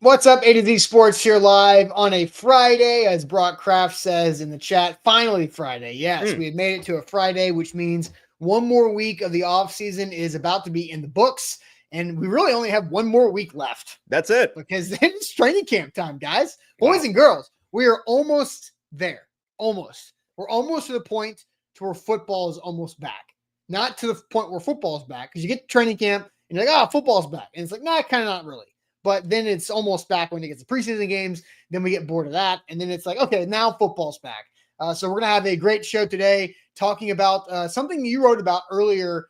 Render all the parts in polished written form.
What's up, A to Z Sports here live on a Friday, as Brock Kraft says in the chat. Finally, Friday. Yes, we have made it to a Friday, which means one more week of the offseason is about to be in the books. And we really only have one more week left That's it. because then it's training camp time, guys. Wow. Boys and girls, we are almost there. Almost. We're almost to the point to where football is almost back. Not to the point where football is back, because you get to training camp and you're like, oh, football's back. And it's like, nah, kind of not really. But then it's almost back when it gets to preseason games. Then we get bored of that. And then it's like, okay, now football's back. So we're going to have a great show today talking about something you wrote about earlier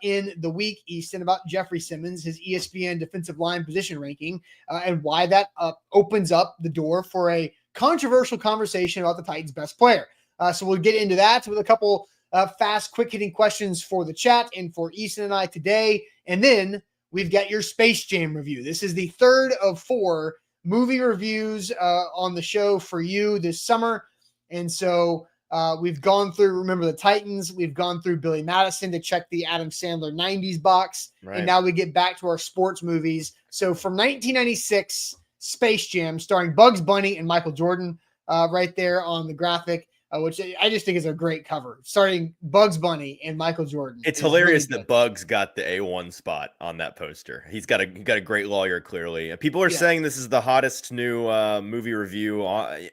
in the week, Easton, about Jeffery Simmons, his ESPN defensive line position ranking, and why that opens up the door for a controversial conversation about the Titans' best player. So we'll get into that with a couple fast, quick-hitting questions for the chat and for Easton and I today. And then we've got your Space Jam review. This is the third of 4 movie reviews on the show for you this summer. And so we've gone through, remember the Titans, we've gone through Billy Madison to check the Adam Sandler 90s box. Right. And now we get back to our sports movies. So from 1996, Space Jam, starring Bugs Bunny and Michael Jordan, right there on the graphic. Which I just think is a great cover, starting Bugs Bunny and Michael Jordan. It's hilarious really that Bugs got the A1 spot on that poster. He's got a great lawyer, clearly. People are saying this is the hottest new movie review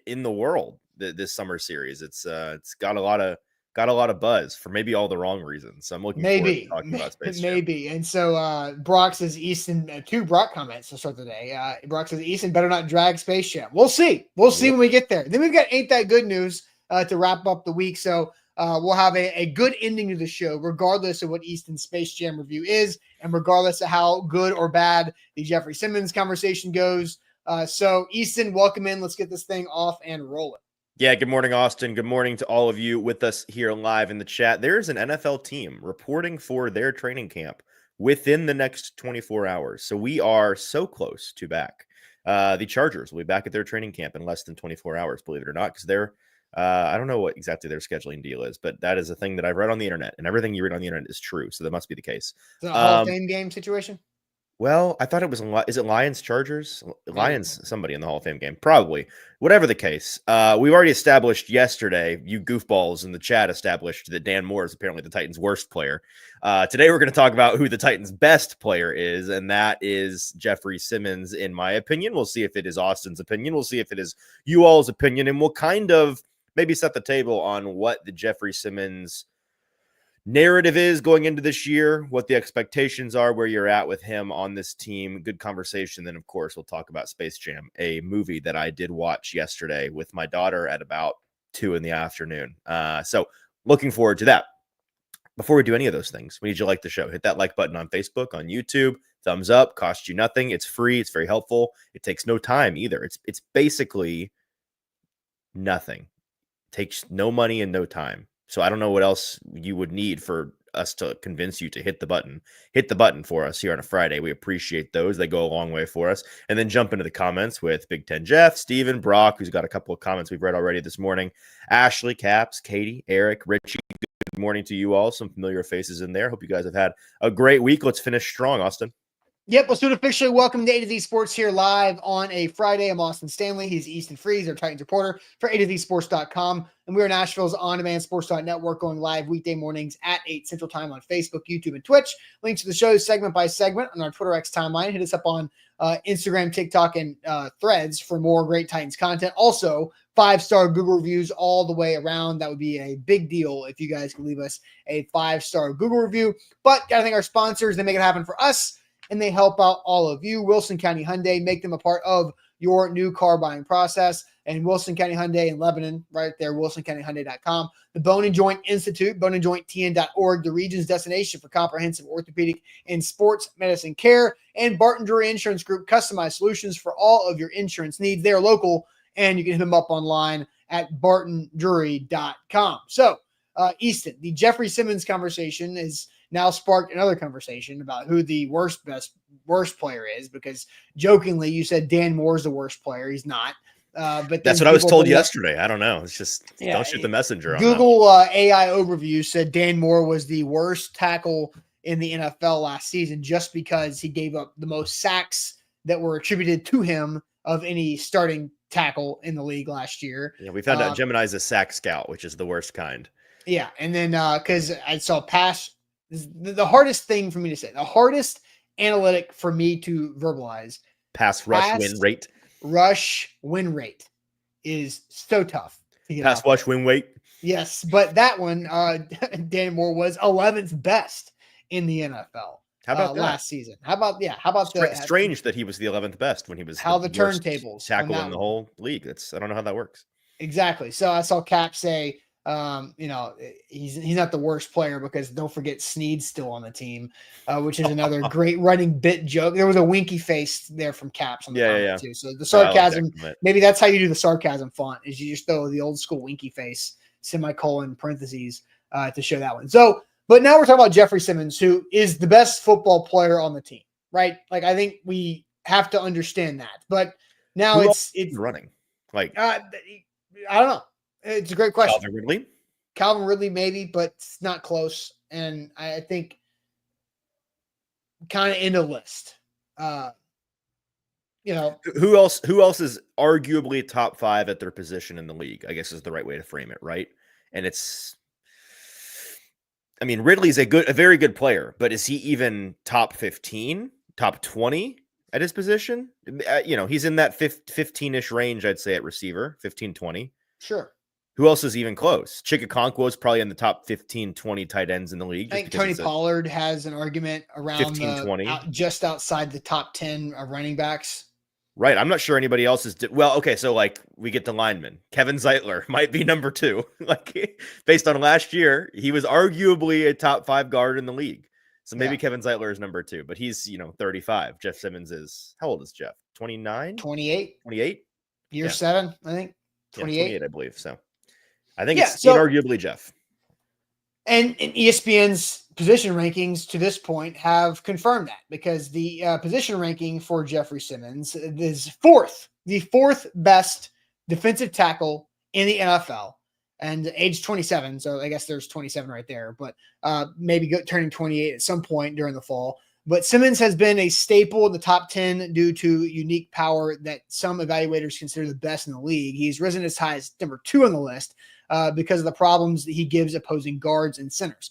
in the world. This summer series. It's got a lot of buzz for maybe all the wrong reasons. So I'm looking forward to talking about Space Jam. Maybe. And so Brock says Easton, 2 Brock comments to start the day. Brock says Easton better not drag Space Jam. We'll see. We'll see when we get there. Then we've got Ain't That Good News to wrap up the week. So we'll have a good ending to the show, regardless of what Easton's Space Jam review is, and regardless of how good or bad the Jeffery Simmons conversation goes. So Easton, welcome in. Let's get this thing off and rolling. Yeah, good morning, Austin. Good morning to all of you with us here live in the chat. There's an NFL team reporting for their training camp within the next 24 hours. So we are so close to back. The Chargers will be back at their training camp in less than 24 hours, believe it or not, because they're I don't know what exactly their scheduling deal is, but that is a thing that I've read on the internet, and everything you read on the internet is true. So that must be the case. Is it a Hall of Fame game situation? Well, I thought it was, is it Lions Chargers? Lions, somebody in the Hall of Fame game, probably. Whatever the case, we've already established yesterday, you goofballs in the chat established that Dan Moore is apparently the Titans' worst player. Today we're going to talk about who the Titans' best player is, and that is Jeffery Simmons, in my opinion. We'll see if it is Austin's opinion. We'll see if it is you all's opinion, and we'll kind of maybe set the table on what the Jeffery Simmons narrative is going into this year, what the expectations are, where you're at with him on this team. Good conversation. Then, of course, we'll talk about Space Jam, a movie that I did watch yesterday with my daughter at about 2 p.m. So looking forward to that. Before we do any of those things, we need you to like the show. Hit that like button on Facebook, on YouTube. Thumbs up, costs you nothing. It's free. It's very helpful. It takes no time either. It's basically nothing. Takes no money and no time. So I don't know what else you would need for us to convince you to hit the button. Hit the button for us here on a Friday. We appreciate those. They go a long way for us. And then jump into the comments with Big Ten Jeff, Steven, Brock, who's got a couple of comments we've read already this morning. Ashley, Caps, Katie, Eric, Richie. Good morning to you all. Some familiar faces in there. Hope you guys have had a great week. Let's finish strong, Austin. Yep, let's do it officially. Welcome to A to Z Sports here live on a Friday. I'm Austin Stanley. He's Easton Freeze, our Titans reporter for A2ZSports.com. And we are Nashville's on-demand sports network, going live weekday mornings at 8 Central Time on Facebook, YouTube, and Twitch. Links to the show segment by segment on our Twitter X timeline. Hit us up on Instagram, TikTok, and Threads for more great Titans content. Also, 5-star Google reviews all the way around. That would be a big deal if you guys could leave us a 5-star Google review. But got to thank our sponsors. They make it happen for us, and they help out all of you. Wilson County Hyundai, make them a part of your new car buying process. And Wilson County Hyundai in Lebanon, right there, wilsoncountyhyundai.com. The Bone and Joint Institute, boneandjointtn.org, the region's destination for comprehensive orthopedic and sports medicine care. And Barton Drury Insurance Group, customized solutions for all of your insurance needs. They're local, and you can hit them up online at bartondrury.com. So, Easton, the Jeffery Simmons conversation is now sparked another conversation about who the worst player is, because jokingly you said Dan Moore's the worst player. He's not. But that's what I was told yesterday. I don't know. It's just don't shoot the messenger. Google AI overview said Dan Moore was the worst tackle in the NFL last season just because he gave up the most sacks that were attributed to him of any starting tackle in the league last year. Yeah, we found out Gemini's a sack scout, which is the worst kind. Yeah, and then because I saw the hardest thing for me to say, the hardest analytic for me to verbalize, pass rush win rate. Rush win rate is so tough to get pass rush win rate. Yes, but that one, Dan Moore was 11th best in the NFL. How about that? Last season? How about the strange that he was the 11th best when he was how the turntables tackle in the whole league? I don't know how that works. Exactly. So I saw Cap say, he's not the worst player because don't forget Snead's still on the team, which is another great running bit joke. There was a winky face there from Caps on the comment too. So the sarcasm, maybe that's how you do the sarcasm font is you just throw the old school winky face, semicolon, parentheses, to show that one. So, but now we're talking about Jeffery Simmons, who is the best football player on the team, right? Like, I think we have to understand that, but now it's running. Like, I don't know. It's a great question. Calvin Ridley, maybe, but it's not close. And I think kind of in the list. Who else is arguably top 5 at their position in the league, I guess is the right way to frame it, right? And Ridley's a very good player, but is he even top 15, top 20 at his position? He's in that 15-ish range, I'd say, at receiver, 15, 20. Sure. Who else is even close? Chikakonkwo is probably in the top 15, 20 tight ends in the league. I think Tony Pollard has an argument around 15, 20. Just outside the top 10 of running backs. Right. I'm not sure anybody else is. Well, okay. So, we get the lineman. Kevin Zeitler might be number 2. Based on last year, he was arguably a top 5 guard in the league. So maybe Kevin Zeitler is number 2, but he's, 35. Jeff Simmons is, how old is Jeff? 29? 28. 28? Year 7, I think. 28. 28, I believe. So I think it's inarguably Jeff. And ESPN's position rankings to this point have confirmed that, because the position ranking for Jeffery Simmons is the fourth best defensive tackle in the NFL, and age 27. So I guess there's 27 right there, but maybe turning 28 at some point during the fall. But Simmons has been a staple in the top 10 due to unique power that some evaluators consider the best in the league. He's risen as high as number 2 on the list because of the problems that he gives opposing guards and centers.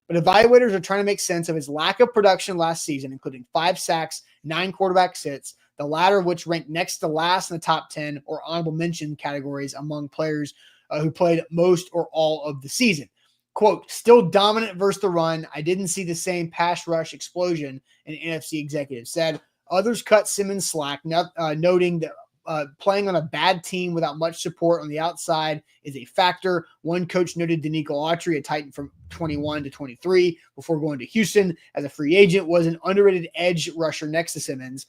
But evaluators are trying to make sense of his lack of production last season, including 5 sacks, 9 quarterback hits, the latter of which ranked next to last in the top 10 or honorable mention categories among players who played most or all of the season. Quote, still dominant versus the run. I didn't see the same pass rush explosion, an NFC executive said. Others cut Simmons slack, noting that playing on a bad team without much support on the outside is a factor. One coach noted Danico Autry, a Titan from 21 to 23, before going to Houston as a free agent, was an underrated edge rusher next to Simmons,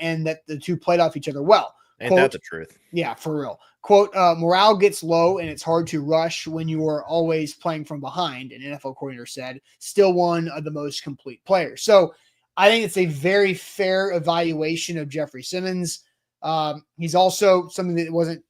and that the two played off each other well. Ain't that the truth? Yeah, for real. Quote, morale gets low and it's hard to rush when you are always playing from behind, an NFL coordinator said. Still one of the most complete players. So I think it's a very fair evaluation of Jeffery Simmons. He's also something that wasn't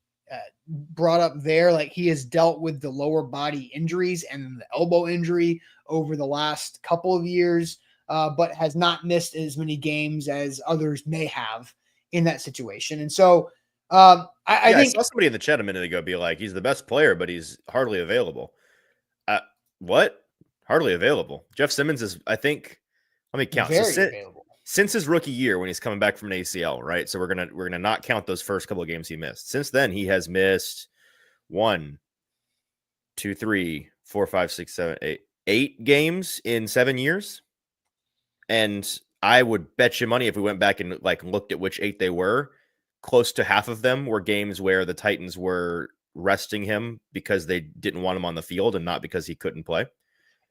brought up there. Like, he has dealt with the lower body injuries and the elbow injury over the last couple of years, but has not missed as many games as others may have in that situation. And so I think I saw somebody in the chat a minute ago be like, he's the best player, but he's hardly available. What? Hardly available. Jeff Simmons is, I think, let me count. Very available. Since his rookie year, when he's coming back from an ACL, right? So we're gonna not count those first couple of games he missed. Since then, he has missed 1, 2, 3, 4, 5, 6, 7, 8 games in 7 years. And I would bet you money if we went back and looked at which 8 they were, close to half of them were games where the Titans were resting him because they didn't want him on the field and not because he couldn't play.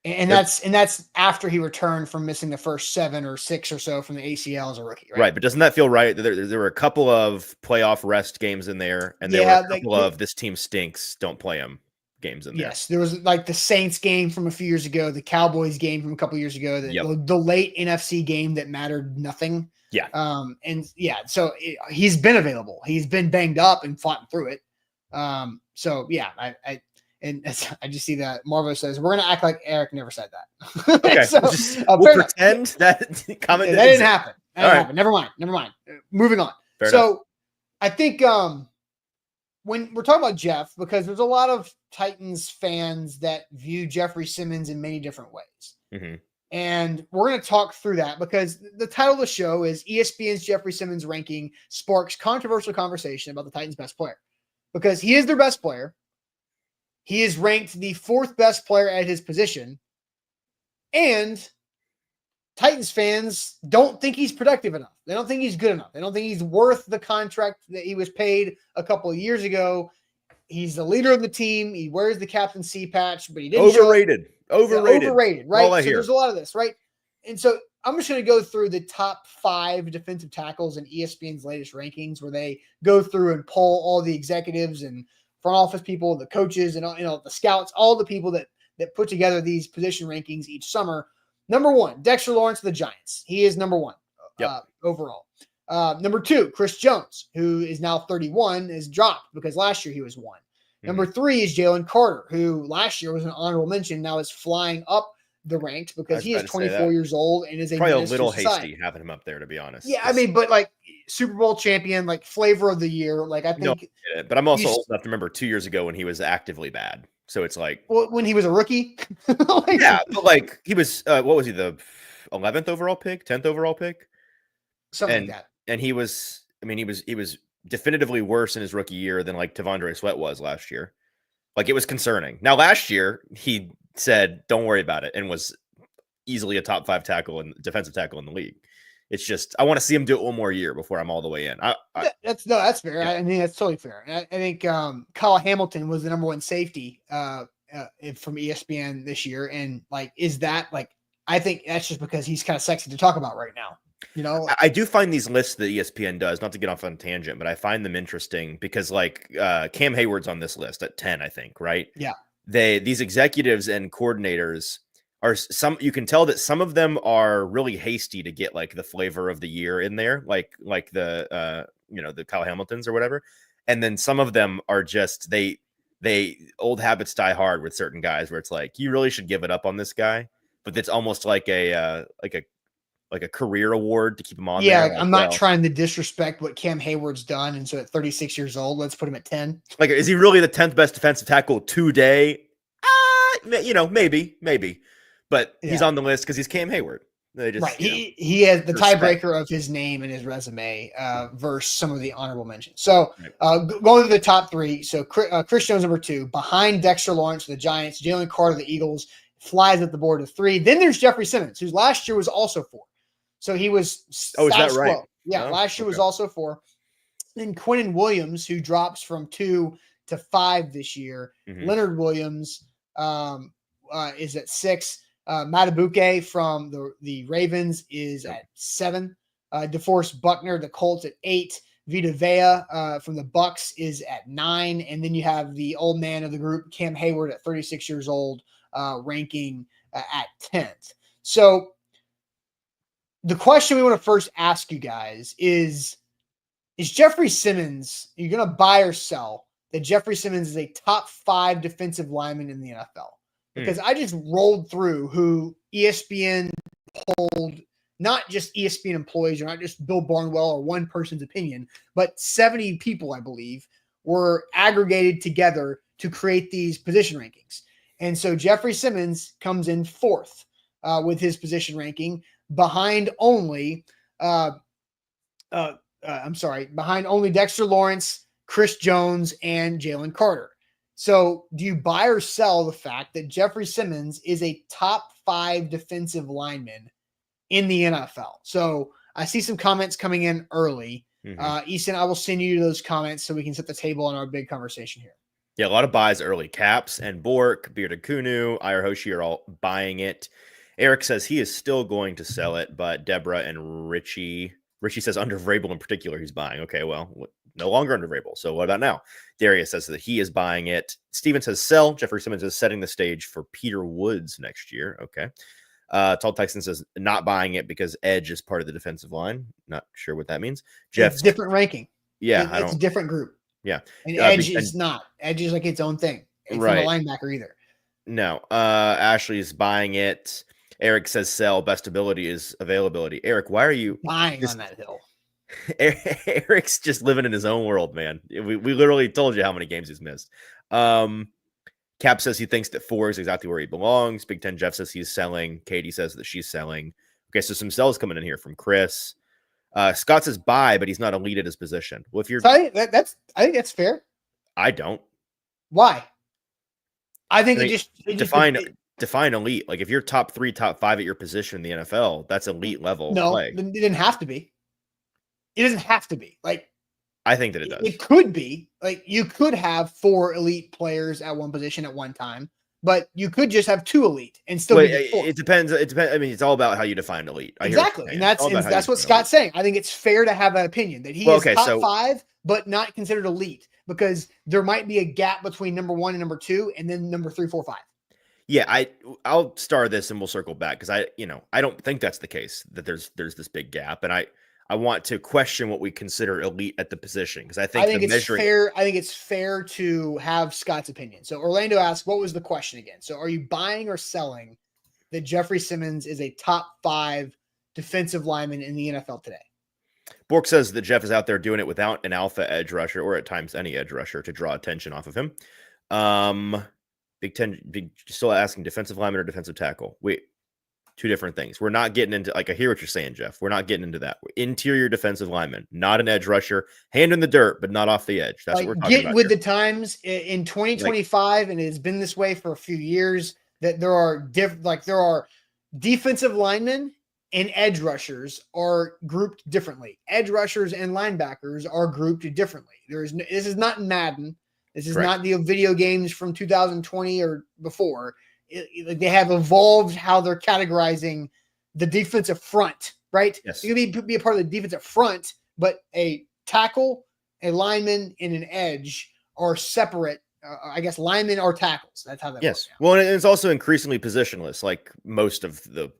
And that's after he returned from missing the first 7 or 6 or so from the ACL as a rookie, right? Right, but doesn't that feel right? There were a couple of playoff rest games in there, and there were a couple of this team stinks, don't play him games in there. Yes, there was the Saints game from a few years ago, the Cowboys game from a couple years ago, the late NFC game that mattered nothing. Yeah. So he's been available. He's been banged up and fought through it. I just see that Marvo says, we're going to act like Eric never said that. Okay. So, we'll pretend that comment that didn't happen. That didn't happen. Never mind. Moving on. Fair enough. I think when we're talking about Jeff, because there's a lot of Titans fans that view Jeffery Simmons in many different ways. Mm-hmm. And we're going to talk through that because the title of the show is ESPN's Jeffery Simmons ranking sparks controversial conversation about the Titans' best player. Because he is their best player. He is ranked the 4th best player at his position. And Titans fans don't think he's productive enough. They don't think he's good enough. They don't think he's worth the contract that he was paid a couple of years ago. He's the leader of the team. He wears the captaincy patch, but he didn't overrated, right? So there's a lot of this, right? And so I'm just going to go through the top 5 defensive tackles in ESPN's latest rankings, where they go through and poll all the executives and front office people, the coaches, and the scouts, all the people that put together these position rankings each summer. Number 1, Dexter Lawrence of the Giants. He is number 1 overall. Number 2, Chris Jones, who is now 31, is dropped because last year he was 1. Mm-hmm. Number 3 is Jalen Carter, who last year was an honorable mention, now is flying up the ranked because he is 24 years old and is probably a little hasty having him up there, to be honest. Yeah, I mean, but like Super Bowl champion, like flavor of the year. Like I think, but I'm also old enough to remember 2 years ago when he was actively bad. So it's like, well, when he was a rookie, yeah, but like he was, what was he, the 11th overall pick, 10th overall pick, something like that. And he was, I mean, he was definitively worse in his rookie year than like Tavondre Sweat was last year. Like it was concerning. Now last year he said, "Don't worry about it," and was easily a top 5 tackle and defensive tackle in the league. It's just I want to see him do it one more year before I'm all the way in. That's fair. Yeah. I mean, that's totally fair. I think Kyle Hamilton was the number 1 safety from ESPN this year, and like, is that like? I think that's just because he's kind of sexy to talk about right now. You know, I do find these lists that ESPN does, not to get off on a tangent, but I find them interesting because like Cam Hayward's on this list at 10, I think, right? Yeah. These executives and coordinators are you can tell that some of them are really hasty to get like the flavor of the year in there, like the the Kyle Hamiltons or whatever. And then some of them are just, they old habits die hard with certain guys where it's like, you really should give it up on this guy, but it's almost like a career award to keep him on. Yeah, there. I'm not trying to disrespect what Cam Hayward's done. And so at 36 years old, let's put him at 10. Like, is he really the 10th best defensive tackle today? Maybe. But he's on the list because he's Cam Hayward. Right. He has the tiebreaker of his name and his resume versus some of the honorable mentions. So going to the top 3. So Chris Jones, number 2, behind Dexter Lawrence of the Giants, Jalen Carter of the Eagles, flies at the board to 3. Then there's Jeffery Simmons, whose last year was also 4. So he was is that right? Yeah, last year was also 4. Then Quinnen Williams, who drops from 2 to 5 this year. Mm-hmm. Leonard Williams is at 6. Matabuke from the Ravens is at 7. DeForest Buckner, the Colts, at 8. Vita Vea from the Bucks is at 9. And then you have the old man of the group, Cam Hayward, at 36 years old, ranking at 10th. So the question we want to first ask you guys is Jeffery Simmons, are you going to buy or sell that Jeffery Simmons is a top 5 defensive lineman in the NFL? Because I just rolled through who ESPN polled, not just ESPN employees or not just Bill Barnwell or one person's opinion, but 70 people, I believe, were aggregated together to create these position rankings. And so Jeffery Simmons comes in 4th with his position ranking, behind only Dexter Lawrence, Chris Jones, and Jalen Carter. So do you buy or sell the fact that Jeffery Simmons is a top 5 defensive lineman in the NFL? So I see some comments coming in early. Mm-hmm. Easton, I will send you those comments so we can set the table on our big conversation here. Yeah, a lot of buys early. Caps and Bork, Bearded Kunu, Ira Hoshi are all buying it. Eric says he is still going to sell it, but Deborah and Richie says under Vrabel in particular he's buying. Okay, well, no longer under Vrabel. So what about now? Darius says that he is buying it. Steven says sell. Jeffrey Simmons is setting the stage for Peter Woods next year. Okay. Tall Texan says not buying it because Edge is part of the defensive line. Not sure what that means. Jeff, it's different ranking. Yeah, it's a different group. Yeah, and Edge is not. Edge is like its own thing. It's not a linebacker either. No. Ashley is buying it. Eric says sell. Best ability is availability. Eric, why are you dying on that hill? Eric's just living in his own world, man. We literally told you how many games he's missed. Cap says he thinks that 4 is exactly where he belongs. Big Ten Jeff says he's selling. Katie says that she's selling. Okay, so some sells coming in here from Chris. Scott says buy, but he's not elite at his position. Well, if you're, I think that's fair. I don't. Why? I think define elite. Like if you're top 3, top 5 at your position in the NFL, that's elite level play. It didn't have to be. It doesn't have to be. Like I think that it does. It could be. Like you could have 4 elite players at one position at one time, but you could just have 2 elite and still be it depends. It depends. I mean, it's all about how you define elite. Exactly. And that's what Scott's saying. I think it's fair to have that opinion that he is top 5, but not considered elite because there might be a gap between number 1 and number 2, and then number 3, 4, 5. Yeah, I'll star this and we'll circle back because I don't think that's the case, that there's this big gap, and I want to question what we consider elite at the position because I think it's fair. I think it's fair to have Scott's opinion. So Orlando asked, what was the question again? So are you buying or selling that Jeffery Simmons is a top 5 defensive lineman in the NFL today? Bork says that Jeff is out there doing it without an alpha edge rusher or at times any edge rusher to draw attention off of him. Still asking defensive lineman or defensive tackle. Wait, 2 different things. We're not getting into, like, I hear what you're saying, Jeff. We're not getting into that. We're interior defensive lineman, not an edge rusher, hand in the dirt, but not off the edge. That's what we're talking about. Get with the times in 2025, and it has been this way for a few years, that there are defensive linemen and edge rushers are grouped differently. Edge rushers and linebackers are grouped differently. This is not Madden. This is not the video games from 2020 or before. They have evolved how they're categorizing the defensive front, right? Yes. You can be a part of the defensive front, but a tackle, a lineman, and an edge are separate. I guess linemen are tackles. That's how that works. Well, and it's also increasingly positionless, like most of the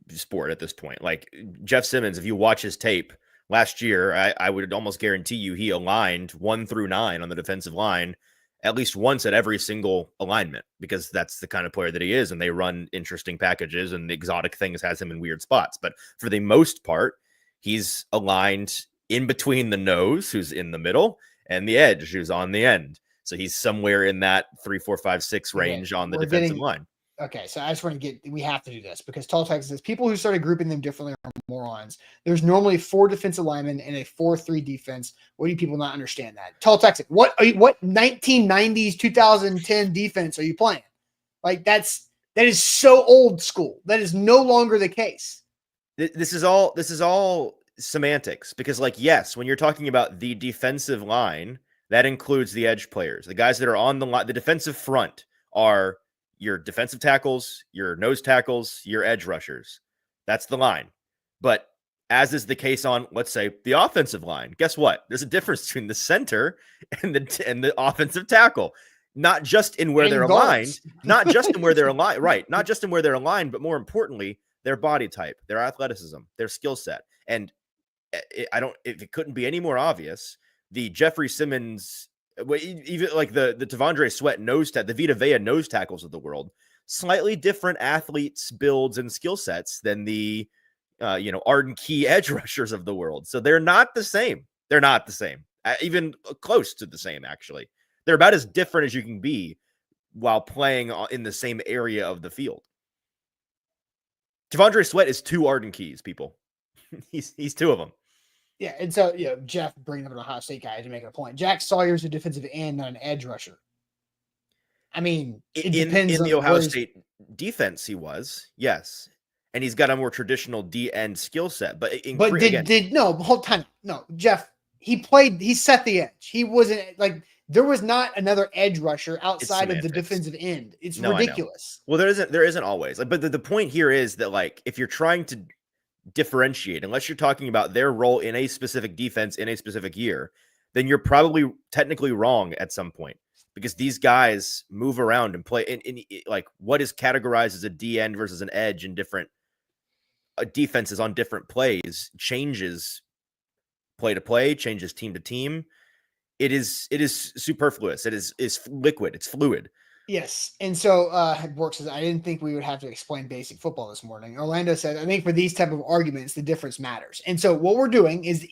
sport at this point. Like Jeff Simmons, if you watch his tape last year, I would almost guarantee you he aligned 1 through 9 on the defensive line at least once at every single alignment, because that's the kind of player that he is. And they run interesting packages and exotic things, has him in weird spots. But for the most part, he's aligned in between the nose, who's in the middle, and the edge, who's on the end. So he's somewhere in that 3, 4, 5, 6 range on the defensive line. Okay, so I just want to we have to do this because Tall Texas says people who started grouping them differently are morons. There's normally 4 defensive linemen and a 4-3 defense. What do people not understand that? Tall Texas, what 1990s, 2010 defense are you playing? Like that is so old school. That is no longer the case. This is all semantics because, like, yes, when you're talking about the defensive line, that includes the edge players, the guys that are on the line. The defensive front are your defensive tackles, your nose tackles, your edge rushers. That's the line. But as is the case on, let's say, the offensive line, guess what? There's a difference between the center and the offensive tackle. Not just in where they're aligned, not just in where they're aligned, right? Not just in where they're aligned, but more importantly, their body type, their athleticism, their skill set. And if it couldn't be any more obvious, the Jeffery Simmons, even like the Tavondre Sweat the Vita Vea nose tackles of the world, slightly different athletes, builds, and skill sets than the Arden Key edge rushers of the world. So they're not the same. They're not the same, even close to the same. Actually, they're about as different as you can be while playing in the same area of the field. Tavondre Sweat is 2 Arden Keys, people. he's 2 of them. Yeah, and so Jeff bringing up an Ohio State guy to make a point. Jack Sawyer's a defensive end, not an edge rusher. I mean, it depends in the Ohio State defense. He was, yes, and he's got a more traditional D end skill set. But Jeff. He set the edge. He wasn't like there was not another edge rusher outside of the defensive end. It's ridiculous. Well, there isn't always. But the point here is that, like, if you're trying to differentiate, unless you're talking about their role in a specific defense in a specific year, then you're probably technically wrong at some point, because these guys move around and play in like what is categorized as a D end versus an edge in different defenses on different plays changes play to play, changes team to team. It is superfluous. It is liquid. It's fluid. Yes. And so Bork says, I didn't think we would have to explain basic football this morning. Orlando said, I think for these type of arguments, the difference matters. And so what we're doing is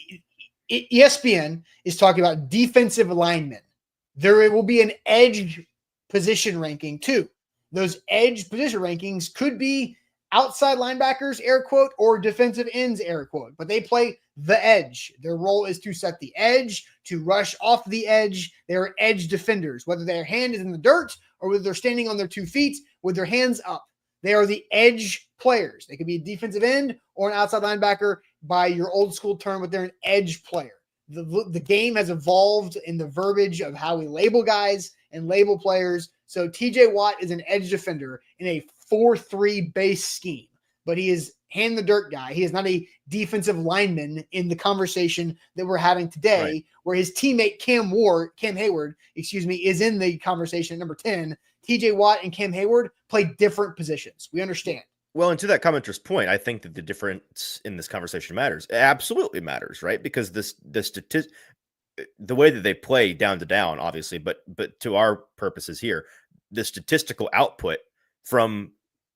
ESPN is talking about defensive linemen. There will be an edge position ranking too. Those edge position rankings could be outside linebackers, air quote, or defensive ends, air quote, but they play the edge. Their role is to set the edge, to rush off the edge. They're edge defenders, whether their hand is in the dirt or whether they're standing on their 2 feet with their hands up. They are the edge players. They could be a defensive end or an outside linebacker by your old school term, but they're an edge player. The game has evolved in the verbiage of how we label guys and label players. So TJ Watt is an edge defender in a 4-3 base scheme, but he is hand the dirt guy. He is not a defensive lineman in the conversation that we're having today, right, where his teammate Cam Hayward, is in the conversation at number 10. TJ Watt and Cam Hayward play different positions. We understand. Well, and to that commenter's point, I think that the difference in this conversation matters. It absolutely matters, right? Because the way that they play down to down, obviously, but to our purposes here, the statistical output from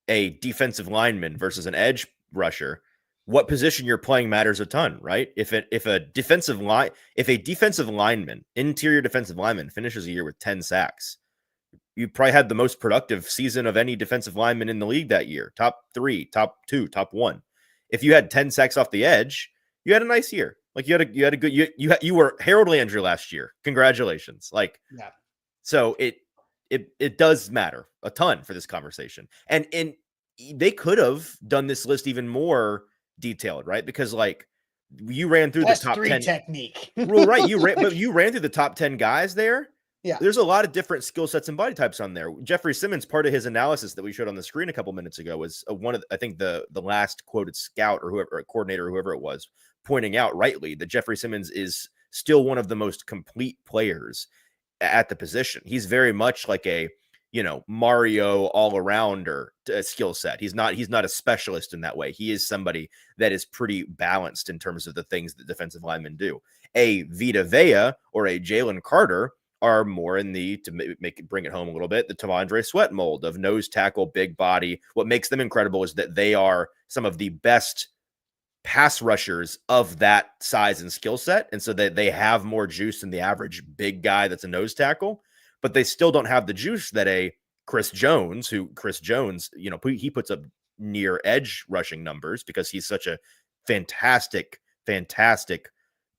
a defensive lineman versus an edge rusher, what position you're playing matters a ton, right? If a defensive lineman, interior defensive lineman, finishes a year with 10 sacks, you probably had the most productive season of any defensive lineman in the league that year. Top 3, top 2, top 1. If you had 10 sacks off the edge, you had a nice year. Like you had a good, you were Harold Landry last year. Congratulations. Like, yeah. So it does matter a ton for this conversation. And they could have done this list even more detailed, right? Because like you ran through the top 10 technique. Well, right. You ran through the top 10 guys there. Yeah. There's a lot of different skill sets and body types on there. Jeffery Simmons, part of his analysis that we showed on the screen a couple minutes ago was one of, I think the last quoted scout or whoever, a coordinator, or whoever it was, pointing out rightly that Jeffery Simmons is still one of the most complete players at the position. He's very much like a, Mario all-arounder skill set. He's not a specialist in that way. He is somebody that is pretty balanced in terms of the things that defensive linemen do. A Vita Vea or a Jalen Carter are more in bring it home a little bit, the T'Vondre Sweat mold of nose tackle, big body. What makes them incredible is that they are some of the best pass rushers of that size and skill set. And so that they have more juice than the average big guy that's a nose tackle, but they still don't have the juice that a Chris Jones, he puts up near edge rushing numbers because he's such a fantastic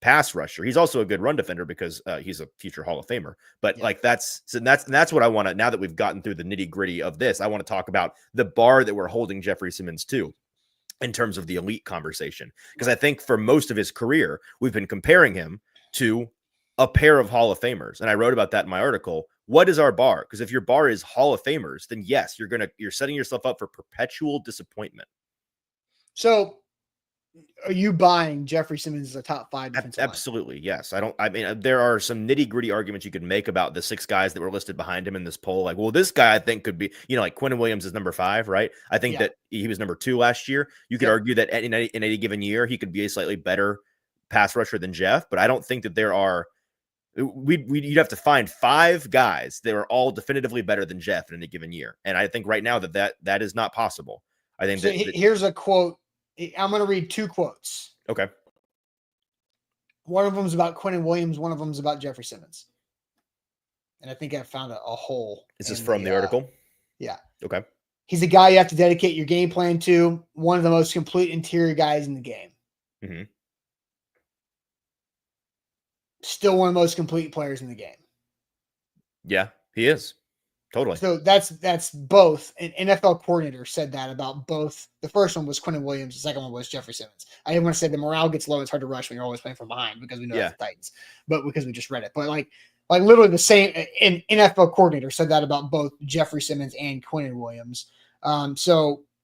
pass rusher. He's also a good run defender because he's a future Hall of Famer. But yeah, that's what I want to, now that we've gotten through the nitty gritty of this, I want to talk about the bar that we're holding Jeffery Simmons to in terms of the elite conversation. Because I think for most of his career, we've been comparing him to a pair of Hall of Famers. And I wrote about that in my article. What is our bar? Because if your bar is Hall of Famers, then yes, you're setting yourself up for perpetual disappointment. So are you buying Jeffery Simmons as a top 5 defensive Absolutely, yes. There are some nitty-gritty arguments you could make about the 6 guys that were listed behind him in this poll. Like, well, this guy I think could be, like Quinnen Williams is number 5, right? I think that he was number 2 last year. You could argue that in any given year, he could be a slightly better pass rusher than Jeff, but I don't think that there are, you'd have to find 5 guys that are all definitively better than Jeff in any given year. And I think right now that is not possible. I think here's a quote. I'm going to read 2 quotes. Okay. One of them is about Quinnen Williams. One of them is about Jeffery Simmons. And I think I found a hole. Is this from the article? Yeah. Okay. He's a guy you have to dedicate your game plan to. One of the most complete interior guys in the game. Mm-hmm. Still one of the most complete players in the game. Yeah, he is. Totally. So that's both. An NFL coordinator said that about both. The first one was Quinnen Williams. The second one was Jeffery Simmons. I didn't want to say the morale gets low. It's hard to rush when you're always playing from behind because we know that's the Titans, but because we just read it. But like literally the same. An NFL coordinator said that about both Jeffery Simmons and Quinnen Williams.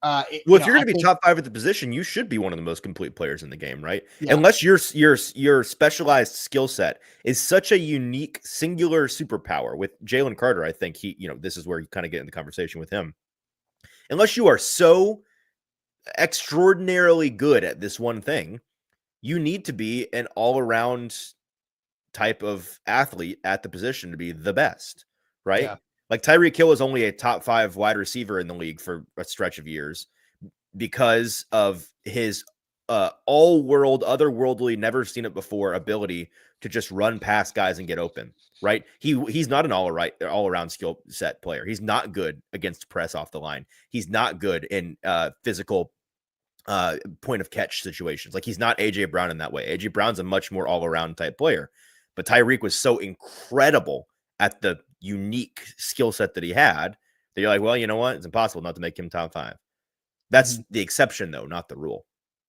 If you're going to be top 5 at the position, you should be one of the most complete players in the game, right? Yeah. Unless your specialized skill set is such a unique, singular superpower. With Jalen Carter, I think this is where you kind of get in the conversation with him. Unless you are so extraordinarily good at this one thing, you need to be an all-around type of athlete at the position to be the best, right? Yeah. Like Tyreek Hill is only a top 5 wide receiver in the league for a stretch of years because of his all world, otherworldly, never seen it before ability to just run past guys and get open. Right? He's not an all around skill set player. He's not good against press off the line. He's not good in physical point of catch situations. Like he's not AJ Brown in that way. AJ Brown's a much more all around type player, but Tyreek was so incredible at the unique skill set that he had that you're like, well, you know what? It's impossible not to make him top 5. That's the exception though, not the rule.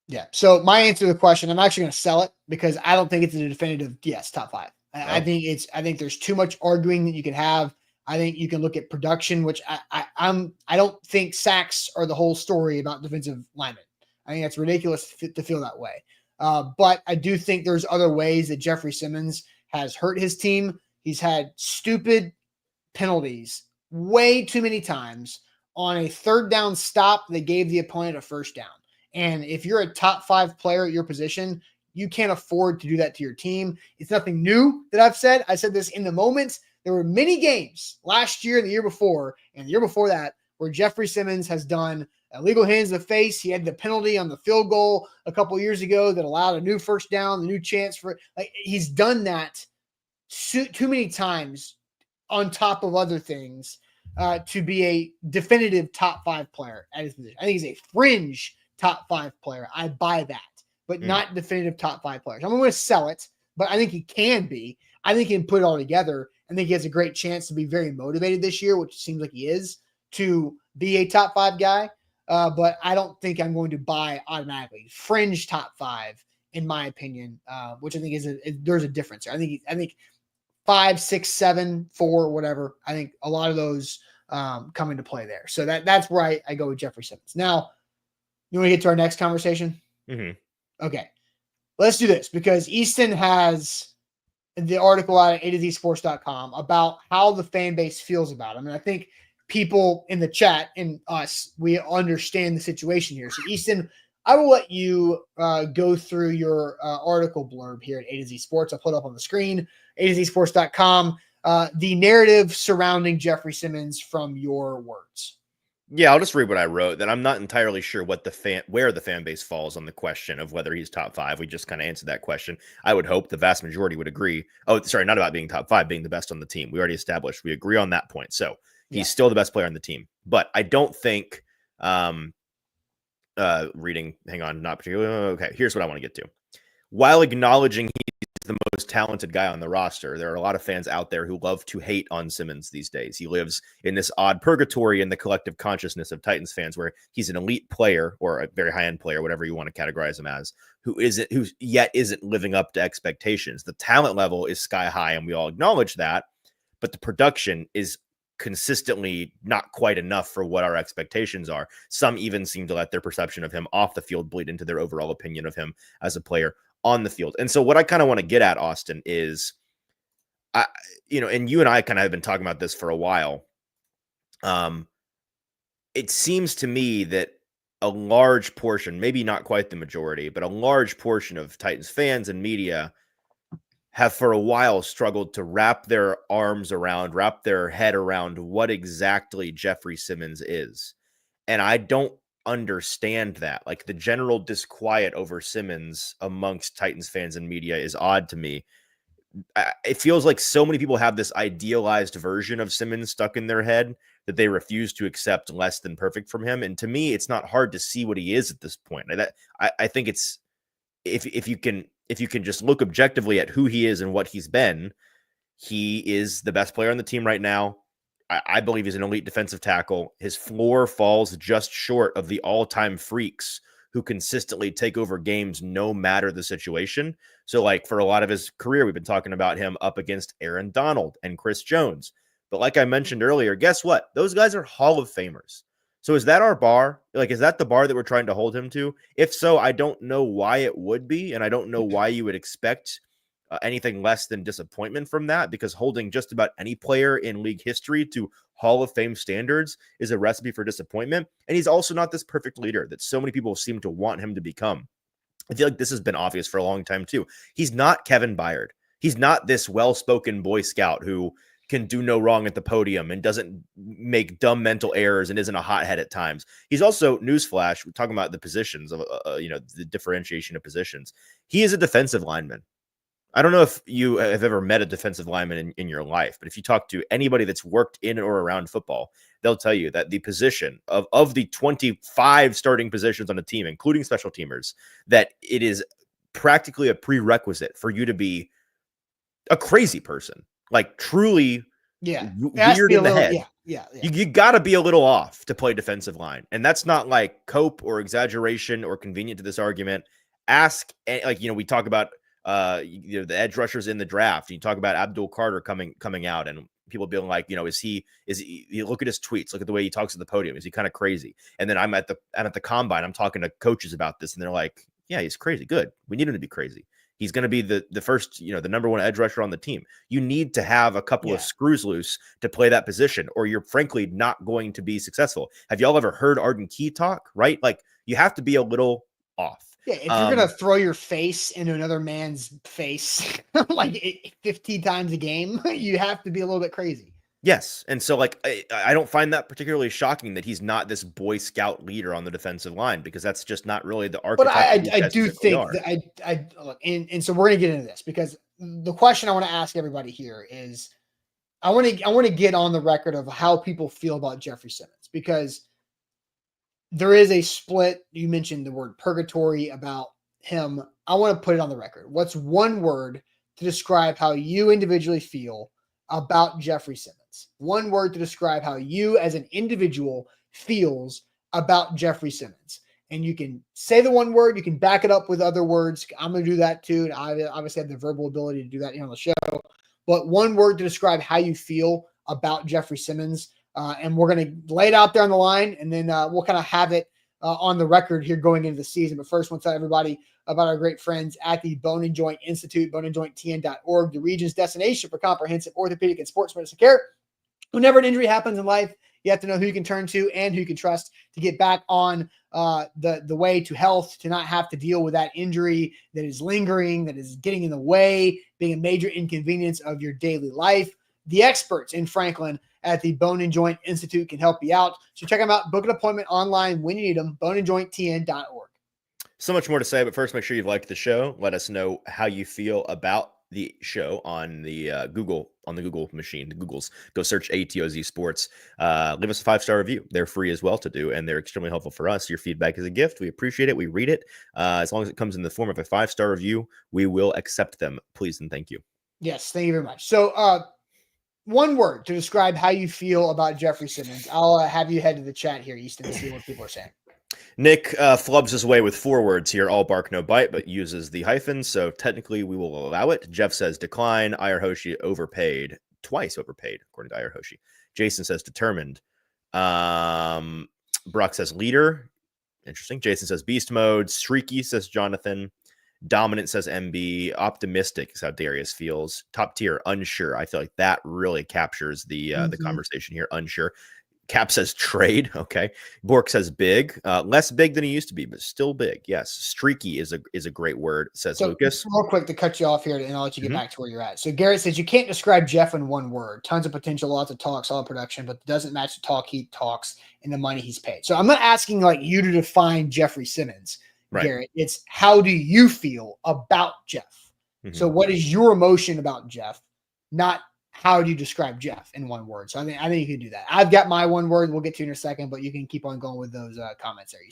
Yeah. So my answer to the question, I'm actually going to sell it because I don't think it's a definitive yes top 5. No. I think there's too much arguing that you can have. I think you can look at production, which I don't think sacks are the whole story about defensive linemen. I think that's ridiculous to feel that way. But I do think there's other ways that Jeffery Simmons has hurt his team. He's had stupid penalties way too many times on a third down stop that gave the opponent a first down. And if you're a top 5 player at your position, you can't afford to do that to your team. It's nothing new that I've said. I said this in the moment. There were many games last year and the year before, and the year before that, where Jeffery Simmons has done illegal hands in the face. He had the penalty on the field goal a couple years ago that allowed a new first down, the new chance for he's done that too many times on top of other things to be a definitive top 5 player at his position. I think he's a fringe top 5 player. I buy that, but not definitive top 5 players. I'm going to sell it, but I think he can be. I think he can put it all together. I think he has a great chance to be very motivated this year, which seems like he is, to be a top 5 guy. But I don't think I'm going to buy automatically fringe top 5, in my opinion, which I think there's a difference here. I think 5, 6, 7, 4, whatever. I think a lot of those come into play there. So that's where I go with Jeffery Simmons. Now, you want to get to our next conversation? Mm-hmm. Okay. Let's do this because Easton has the article out at A2ZSports.com about how the fan base feels about him. And I think people in the chat and us, we understand the situation here. So Easton, I will let you go through your article blurb here at A2Z Sports. I'll put it up on the screen, A2ZSports.com, the narrative surrounding Jeffery Simmons from your words. Yeah, I'll just read what I wrote. That I'm not entirely sure where the fan base falls on the question of whether he's top 5. We just kind of answered that question. I would hope the vast majority would agree. Oh, sorry, not about being top 5, being the best on the team. We already established we agree on that point. So he's still the best player on the team. But I don't think reading, hang on, not particularly. Okay, here's what I want to get to. While acknowledging he's the most talented guy on the roster, there are a lot of fans out there who love to hate on Simmons these days. He lives in this odd purgatory in the collective consciousness of Titans fans where he's an elite player or a very high-end player, whatever you want to categorize him as, who yet isn't living up to expectations. The talent level is sky high, and we all acknowledge that, but the production is consistently not quite enough for what our expectations are. Some even seem to let their perception of him off the field bleed into their overall opinion of him as a player on the field. And so what I kind of want to get at, Austin, is, and you and I kind of have been talking about this for a while. It seems to me that a large portion, maybe not quite the majority, but a large portion of Titans fans and media have for a while struggled to wrap their head around what exactly Jeffery Simmons is. And I don't understand that. Like, the general disquiet over Simmons amongst Titans fans and media is odd to me. It feels like so many people have this idealized version of Simmons stuck in their head that they refuse to accept less than perfect from him. And to me, it's not hard to see what he is at this point. I think it's, if you can just look objectively at who he is and what he's been, he is the best player on the team right now. I believe he's an elite defensive tackle. His floor falls just short of the all-time freaks who consistently take over games no matter the situation. So, like, for a lot of his career, we've been talking about him up against Aaron Donald and Chris Jones. But like I mentioned earlier, guess what? Those guys are Hall of Famers. So is that our bar? Like, is that the bar that we're trying to hold him to? If so, I don't know why it would be, and I don't know why you would expect anything less than disappointment from that, because holding just about any player in league history to Hall of Fame standards is a recipe for disappointment. And he's also not this perfect leader that so many people seem to want him to become. I feel like this has been obvious for a long time too. He's not Kevin Byard. He's not this well-spoken Boy Scout who can do no wrong at the podium and doesn't make dumb mental errors and isn't a hothead at times. He's also, newsflash, we're talking about the positions of, the differentiation of positions. He is a defensive lineman. I don't know if you have ever met a defensive lineman in your life, but if you talk to anybody that's worked in or around football, they'll tell you that the position of the 25 starting positions on a team, including special teamers, that it is practically a prerequisite for you to be a crazy person, like truly weird in the head. Yeah. You got to be a little off to play defensive line. And that's not like cope or exaggeration or convenient to this argument. Ask, we talk about the edge rushers in the draft. You talk about Abdul Carter coming out, and people being like, is he you look at his tweets, look at the way he talks at the podium. Is he kind of crazy? And then I'm at the combine, I'm talking to coaches about this, and they're like, yeah, he's crazy. Good. We need him to be crazy. He's going to be the first, the number one edge rusher on the team. You need to have a couple of screws loose to play that position, or you're frankly not going to be successful. Have y'all ever heard Arden Key talk? Right? Like, you have to be a little off. Yeah, if you're gonna throw your face into another man's face like 15 times a game, you have to be a little bit crazy. Yes, and so I don't find that particularly shocking that he's not this Boy Scout leader on the defensive line, because that's just not really the archetype. But I do think that I look, and so we're gonna get into this, because the question I want to ask everybody here is, I want to get on the record of how people feel about Jeffery Simmons, because there is a split. You mentioned the word purgatory about him. I want to put it on the record. What's one word to describe how you individually feel about Jeffery Simmons? One word to describe how you as an individual feels about Jeffery Simmons. And you can say the one word, you can back it up with other words. I'm going to do that too. And I obviously have the verbal ability to do that here on the show. But one word to describe how you feel about Jeffery Simmons. And we're going to lay it out there on the line, and then we'll kind of have it on the record here going into the season. But first, I want to tell everybody about our great friends at the Bone and Joint Institute, boneandjointtn.org, the region's destination for comprehensive orthopedic and sports medicine care. Whenever an injury happens in life, you have to know who you can turn to and who you can trust to get back on the way to health, to not have to deal with that injury that is lingering, that is getting in the way, being a major inconvenience of your daily life. The experts in Franklin at the Bone and Joint Institute can help you out. So check them out. Book an appointment online when you need them, boneandjointtn.org. So much more to say, but first, make sure you've liked the show. Let us know how you feel about the show on the Google machine, the Googles. Go search ATOZ Sports. Leave us a 5-star review. They're free as well to do, and they're extremely helpful for us. Your feedback is a gift. We appreciate it. We read it. As long as it comes in the form of a 5-star review, we will accept them. Please and thank you. Yes, thank you very much. So one word to describe how you feel about Jeffery Simmons. I'll have you head to the chat here, Easton, and see what people are saying. Nick flubs his way with 4 words here, all bark, no bite, but uses the hyphen, so technically we will allow it. Jeff says decline. Iyer Hoshi overpaid. Twice overpaid, according to Iyer Hoshi. Jason says determined. Brock says leader. Interesting. Jason says beast mode. Streaky says Jonathan. Dominant says MB. Optimistic is how Darius feels. Top tier, unsure. I feel like that really captures the conversation here. Unsure. Cap says trade. Okay. Bork says big. Less big than he used to be, but still big. Yes. Streaky is a great word, says Lucas. Real quick to cut you off here, and I'll let you get back to where you're at. So Garrett says you can't describe Jeff in one word. Tons of potential, lots of talk, solid production, but doesn't match the talk he talks and the money he's paid. So I'm not asking like you to define Jeffery Simmons. Right. Garrett, it's how do you feel about Jeff? So what is your emotion about Jeff? Not how do you describe Jeff in one word? So I think you can do that. I've got my one word we'll get to in a second, but you can keep on going with those comments there.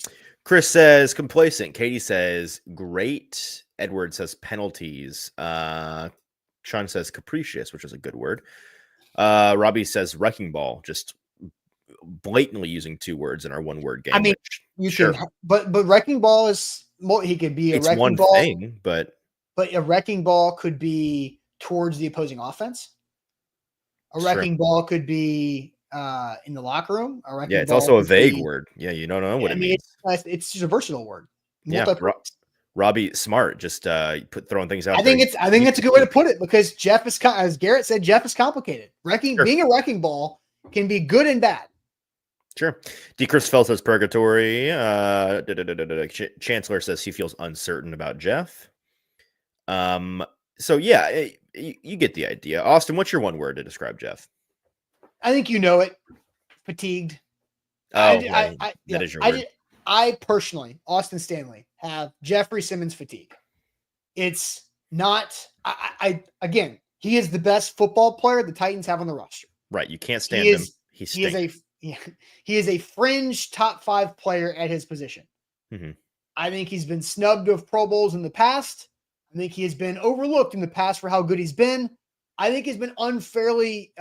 Chris says complacent. Katie says great. Edward says penalties. Sean says capricious, which is a good word. Robbie says wrecking ball, just blatantly using 2 words in our one word game. I mean, you can, but wrecking ball is he could be a wrecking ball thing, but a wrecking ball could be towards the opposing offense. A wrecking ball could be in the locker room. It's also a vague word. Yeah, you don't know what it means. It's just a versatile word. Robbie Smart just throwing things out. I think that's a good way to put it, because Jeff is, as Garrett said, Jeff is complicated. Being a wrecking ball can be good and bad. Sure. D. Chris Fell says purgatory. Chancellor says he feels uncertain about Jeff. So yeah, you get the idea. Austin, what's your one word to describe Jeff? I think you know it. Fatigued. Oh, right. That is your word. I personally, Austin Stanley, have Jeffery Simmons fatigue. It's not. Again, he is the best football player the Titans have on the roster. Right. You can't stand He him. is. He is a fringe top 5 player at his position. Mm-hmm. I think he's been snubbed of Pro Bowls in the past. I think he has been overlooked in the past for how good he's been. I think he's been unfairly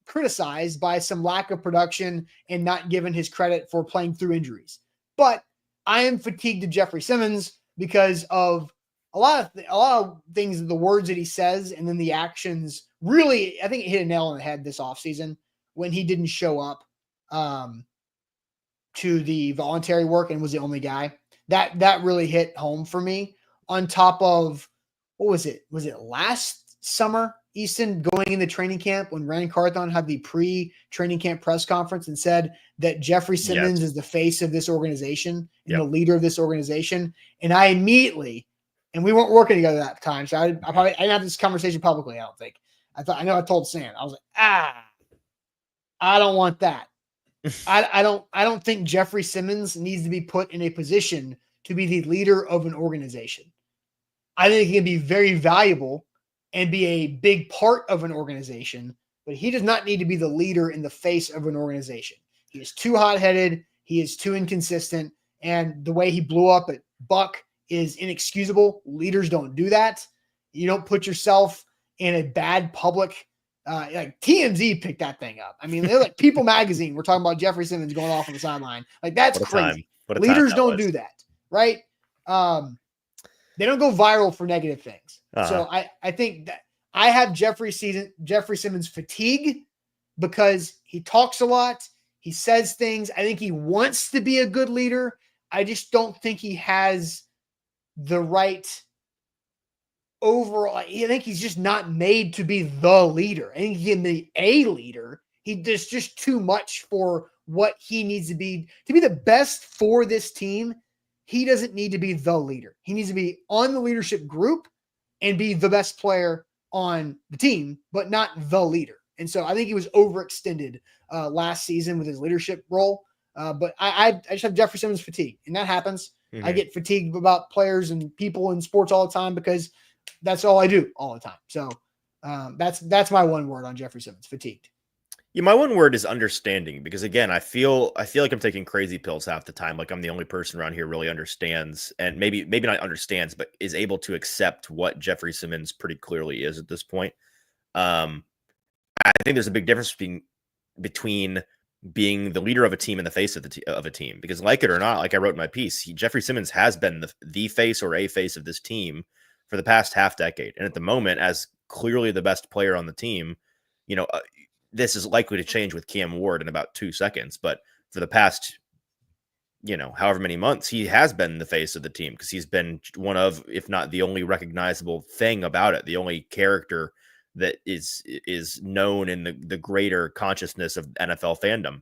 criticized by some lack of production and not given his credit for playing through injuries. But I am fatigued to Jeffery Simmons because of a lot of things, the words that he says, and then the actions. Really, I think it hit a nail on the head this offseason when he didn't show up to the voluntary work and was the only guy. That really hit home for me. On top of, what was it? Was it last summer, Easton, going into training camp when Rand Carthon had the pre-training camp press conference and said that Jeffery Simmons is the face of this organization and the leader of this organization. And I immediately, and we weren't working together at that time, so I didn't have this conversation publicly, I don't think. I know I told Sam. I was like, I don't want that. I don't think Jeffery Simmons needs to be put in a position to be the leader of an organization. I think he can be very valuable and be a big part of an organization, but he does not need to be the leader in the face of an organization. He is too hot-headed. He is too inconsistent. And the way he blew up at Buck is inexcusable. Leaders don't do that. You don't put yourself in a bad public. Like TMZ picked that thing up. I mean, they're like People Magazine. We're talking about Jeffery Simmons going off on the sideline. Like, that's crazy. Leaders don't do that, right? They don't go viral for negative things. So I think that I have Jeffery Simmons fatigue because he talks a lot. He says things. I think he wants to be a good leader. I just don't think he has the right overall. I think he's just not made to be the leader. I think he can be a leader. There's just too much for what he needs to be the best for this team. He doesn't need to be the leader. He needs to be on the leadership group and be the best player on the team, but not the leader. And so I think he was overextended last season with his leadership role. But I just have Jeffery Simmons fatigue, and that happens. Mm-hmm. I get fatigued about players and people in sports all the time because that's all I do all the time. So that's my one word on Jeffery Simmons: fatigued. Yeah, my one word is understanding, because again, I feel like I'm taking crazy pills half the time. Like I'm the only person around here really understands, and maybe not understands, but is able to accept what Jeffery Simmons pretty clearly is at this point. I think there's a big difference between being the leader of a team and the face of a team, because like it or not, like I wrote in my piece, Jeffery Simmons has been the face or a face of this team for the past half decade, and at the moment, as clearly the best player on the team, this is likely to change with Cam Ward in about 2 seconds. But for the past, however many months, he has been the face of the team because he's been one of, if not the only recognizable thing about it, the only character that is known in the greater consciousness of NFL fandom.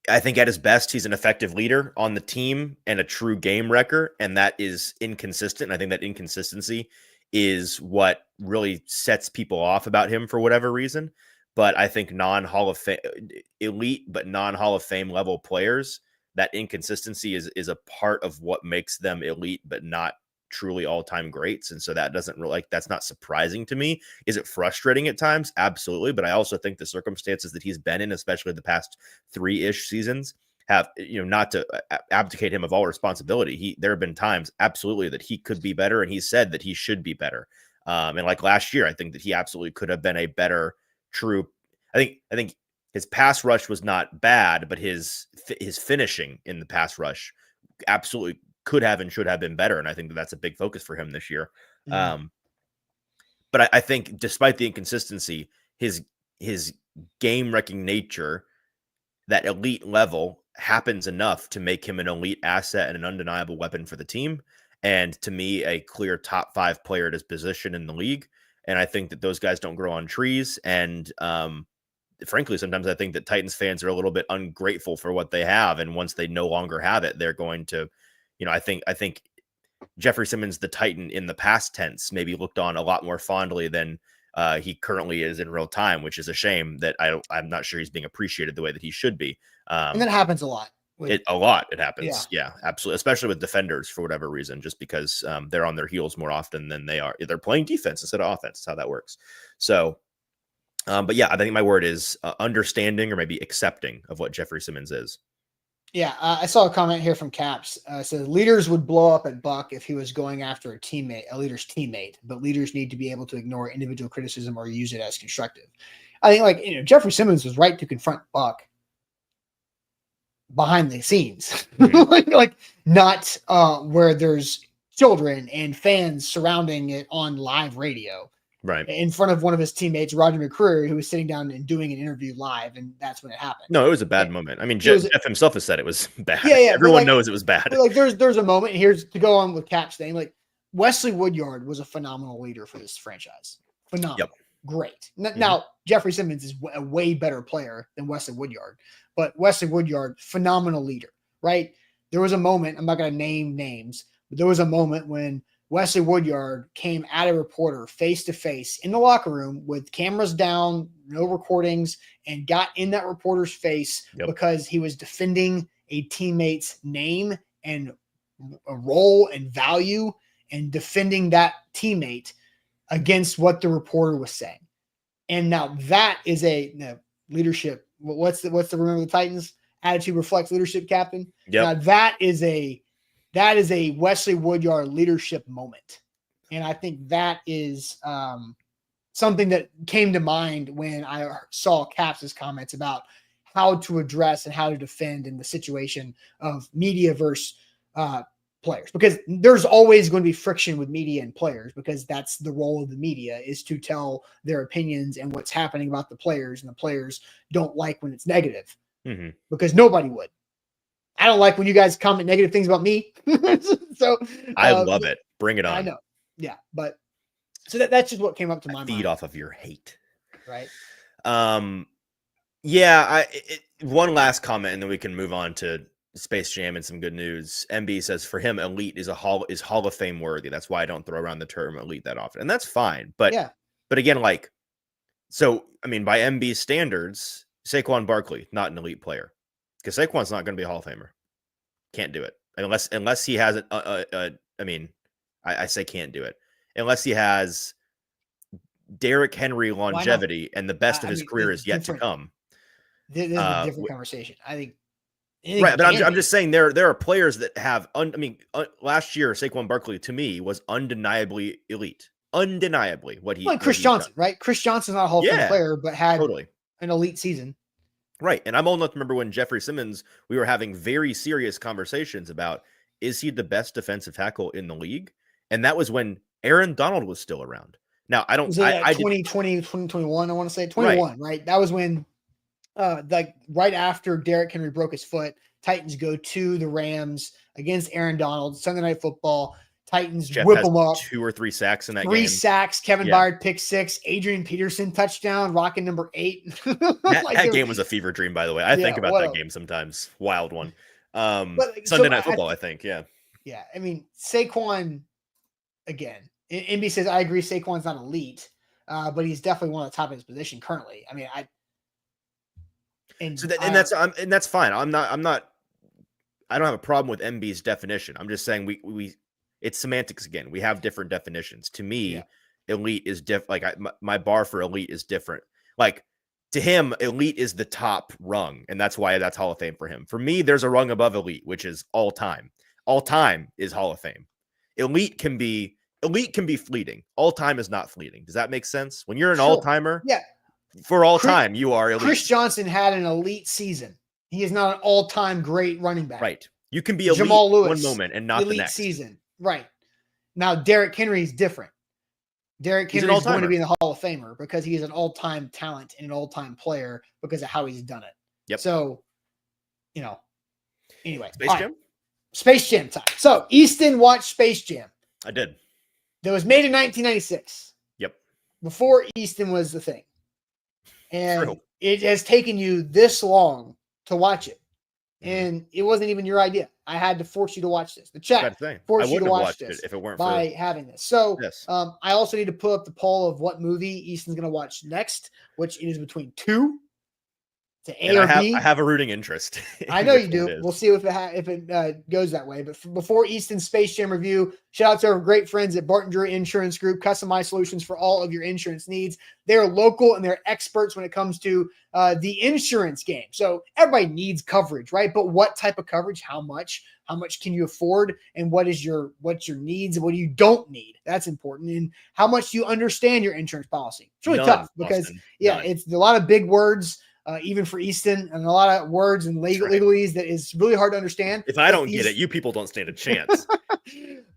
I think at his best, he's an effective leader on the team and a true game wrecker, and that is inconsistent. And I think that inconsistency is what really sets people off about him for whatever reason. But I think non-Hall of Fame, elite but non-Hall of Fame level players, that inconsistency is a part of what makes them elite but not truly all-time greats. And so that doesn't really, that's not surprising to me. Is it frustrating at times? Absolutely. But I also think the circumstances that he's been in, especially the past 3-ish seasons, have, not to abdicate him of all responsibility. There have been times absolutely that he could be better, and he said that he should be better. And like last year, I think that he absolutely could have been a better true. I think his pass rush was not bad, but his finishing in the pass rush absolutely could have and should have been better. And I think that's a big focus for him this year. Mm. But I think despite the inconsistency, his game wrecking nature, that elite level, happens enough to make him an elite asset and an undeniable weapon for the team. And to me, a clear top 5 player at his position in the league. And I think that those guys don't grow on trees. And frankly, sometimes I think that Titans fans are a little bit ungrateful for what they have. And once they no longer have it, they're going to, I think Jeffery Simmons, the Titan in the past tense, maybe looked on a lot more fondly than he currently is in real time, which is a shame that I'm not sure he's being appreciated the way that he should be. And that happens a lot. It happens. Yeah, absolutely. Especially with defenders for whatever reason, just because they're on their heels more often than they are. They're playing defense instead of offense. That's how that works. So, but yeah, I think my word is understanding or maybe accepting of what Jeffery Simmons is. Yeah, I saw a comment here from Caps. Says leaders would blow up at Buck if he was going after a leader's teammate, but leaders need to be able to ignore individual criticism or use it as constructive. I think, Jeffery Simmons was right to confront Buck behind the scenes, like not where there's children and fans surrounding it on live radio. Right. In front of one of his teammates, Roger McCreary, who was sitting down and doing an interview live, and that's when it happened. No, it was a bad moment. I mean, Jeff himself has said it was bad. Yeah, Everyone knows it was bad. But there's a moment. Here's to go on with Cap's thing. Like Wesley Woodyard was a phenomenal leader for this franchise. Phenomenal, great. Now Jeffery Simmons is a way better player than Wesley Woodyard, but Wesley Woodyard, phenomenal leader. Right? There was a moment. I'm not going to name names, but there was a moment when Wesley Woodyard came at a reporter face to face in the locker room with cameras down, no recordings, and got in that reporter's face because he was defending a teammate's name and a role and value and defending that teammate against what the reporter was saying. And now that is a leadership. What's the remember the Titans? Attitude reflects leadership, captain. Now that is a Wesley Woodyard leadership moment. And I think that is something that came to mind when I saw Caps' comments about how to address and how to defend in the situation of media versus players. Because there's always going to be friction with media and players, because that's the role of the media, is to tell their opinions and what's happening about the players. And the players don't like when it's negative, because nobody would. I don't like when you guys comment negative things about me. So I love it. Bring it on. I know. Yeah. But so that's just what came up to my mind. Feed off of your hate. Right. Yeah. One last comment and then we can move on to Space Jam and some good news. MB says for him, elite is Hall of Fame worthy. That's why I don't throw around the term elite that often. And that's fine. But again, so I mean, by MB's standards, Saquon Barkley, not an elite player. Because Saquon's not going to be a Hall of Famer. Can't do it. Unless he has I say can't do it. Unless he has Derrick Henry longevity and the best of his career is yet to come. This is a different conversation. I think. Right, but I'm just saying there are players that have, last year, Saquon Barkley, to me, was undeniably elite. Undeniably what he like Chris Johnson, right? Chris Johnson's not a Hall of Fame player, but had an elite season. Right. And I'm old enough to remember when Jeffery Simmons, we were having very serious conversations about, is he the best defensive tackle in the league? And that was when Aaron Donald was still around. Now, I don't... 2020, 2021, I want to say. 21, right? That was when, right after Derrick Henry broke his foot, Titans go to the Rams against Aaron Donald, Sunday Night Football. Titans whip them up. 2 or 3 sacks in that game. 3 sacks. Kevin Byard pick 6. Adrian Peterson touchdown. Rocking number 8. that game was a fever dream, by the way. I think about that game sometimes. Wild one. Sunday Night Football, I think. Yeah. Yeah. I mean, Saquon, again, NB says, I agree Saquon's not elite, but he's definitely one of the top of his position currently. I mean, that's fine. I don't have a problem with MB's definition. I'm just saying it's semantics again. We have different definitions. To me, elite is my bar for elite is different. Like to him, elite is the top rung, and that's why that's Hall of Fame for him. For me, there's a rung above elite, which is all time. All time is Hall of Fame. Elite can be fleeting. All time is not fleeting. Does that make sense? When you're an all-timer, for all time, you are elite. Chris Johnson had an elite season. He is not an all-time great running back. Right. You can be elite Jamal Lewis, one moment and not the next season. Right. Now, Derrick Henry is different. Derrick Henry is going to be in the Hall of Famer because he is an all-time talent and an all-time player because of how he's done it. Yep. So, anyway. Space Jam? Space Jam time. So, Easton watched Space Jam. I did. That was made in 1996. Yep. Before Easton was the thing. And it has taken you this long to watch it. and it wasn't even your idea. I had to force you to watch this. The About chat to say, I forced you to wouldn't have watch watched it this if it weren't by for having this. So this. I also need to pull up the poll of what movie Easton's going to watch next, which is between two to A And or I B. have a rooting interest. I know you do. We'll see if it goes that way. But before Easton's Space Jam review, shout out to our great friends at Barton Drury Insurance Group, customized solutions for all of your insurance needs. They're local and they're experts when it comes to the insurance game. So everybody needs coverage, right? But what type of coverage? How much? How much can you afford? And what's your needs and what you don't need? That's important. And how much do you understand your insurance policy? It's really tough because it's a lot of big words. Even for Easton, and a lot of words and legalese that is really hard to understand. If I don't get it, you people don't stand a chance.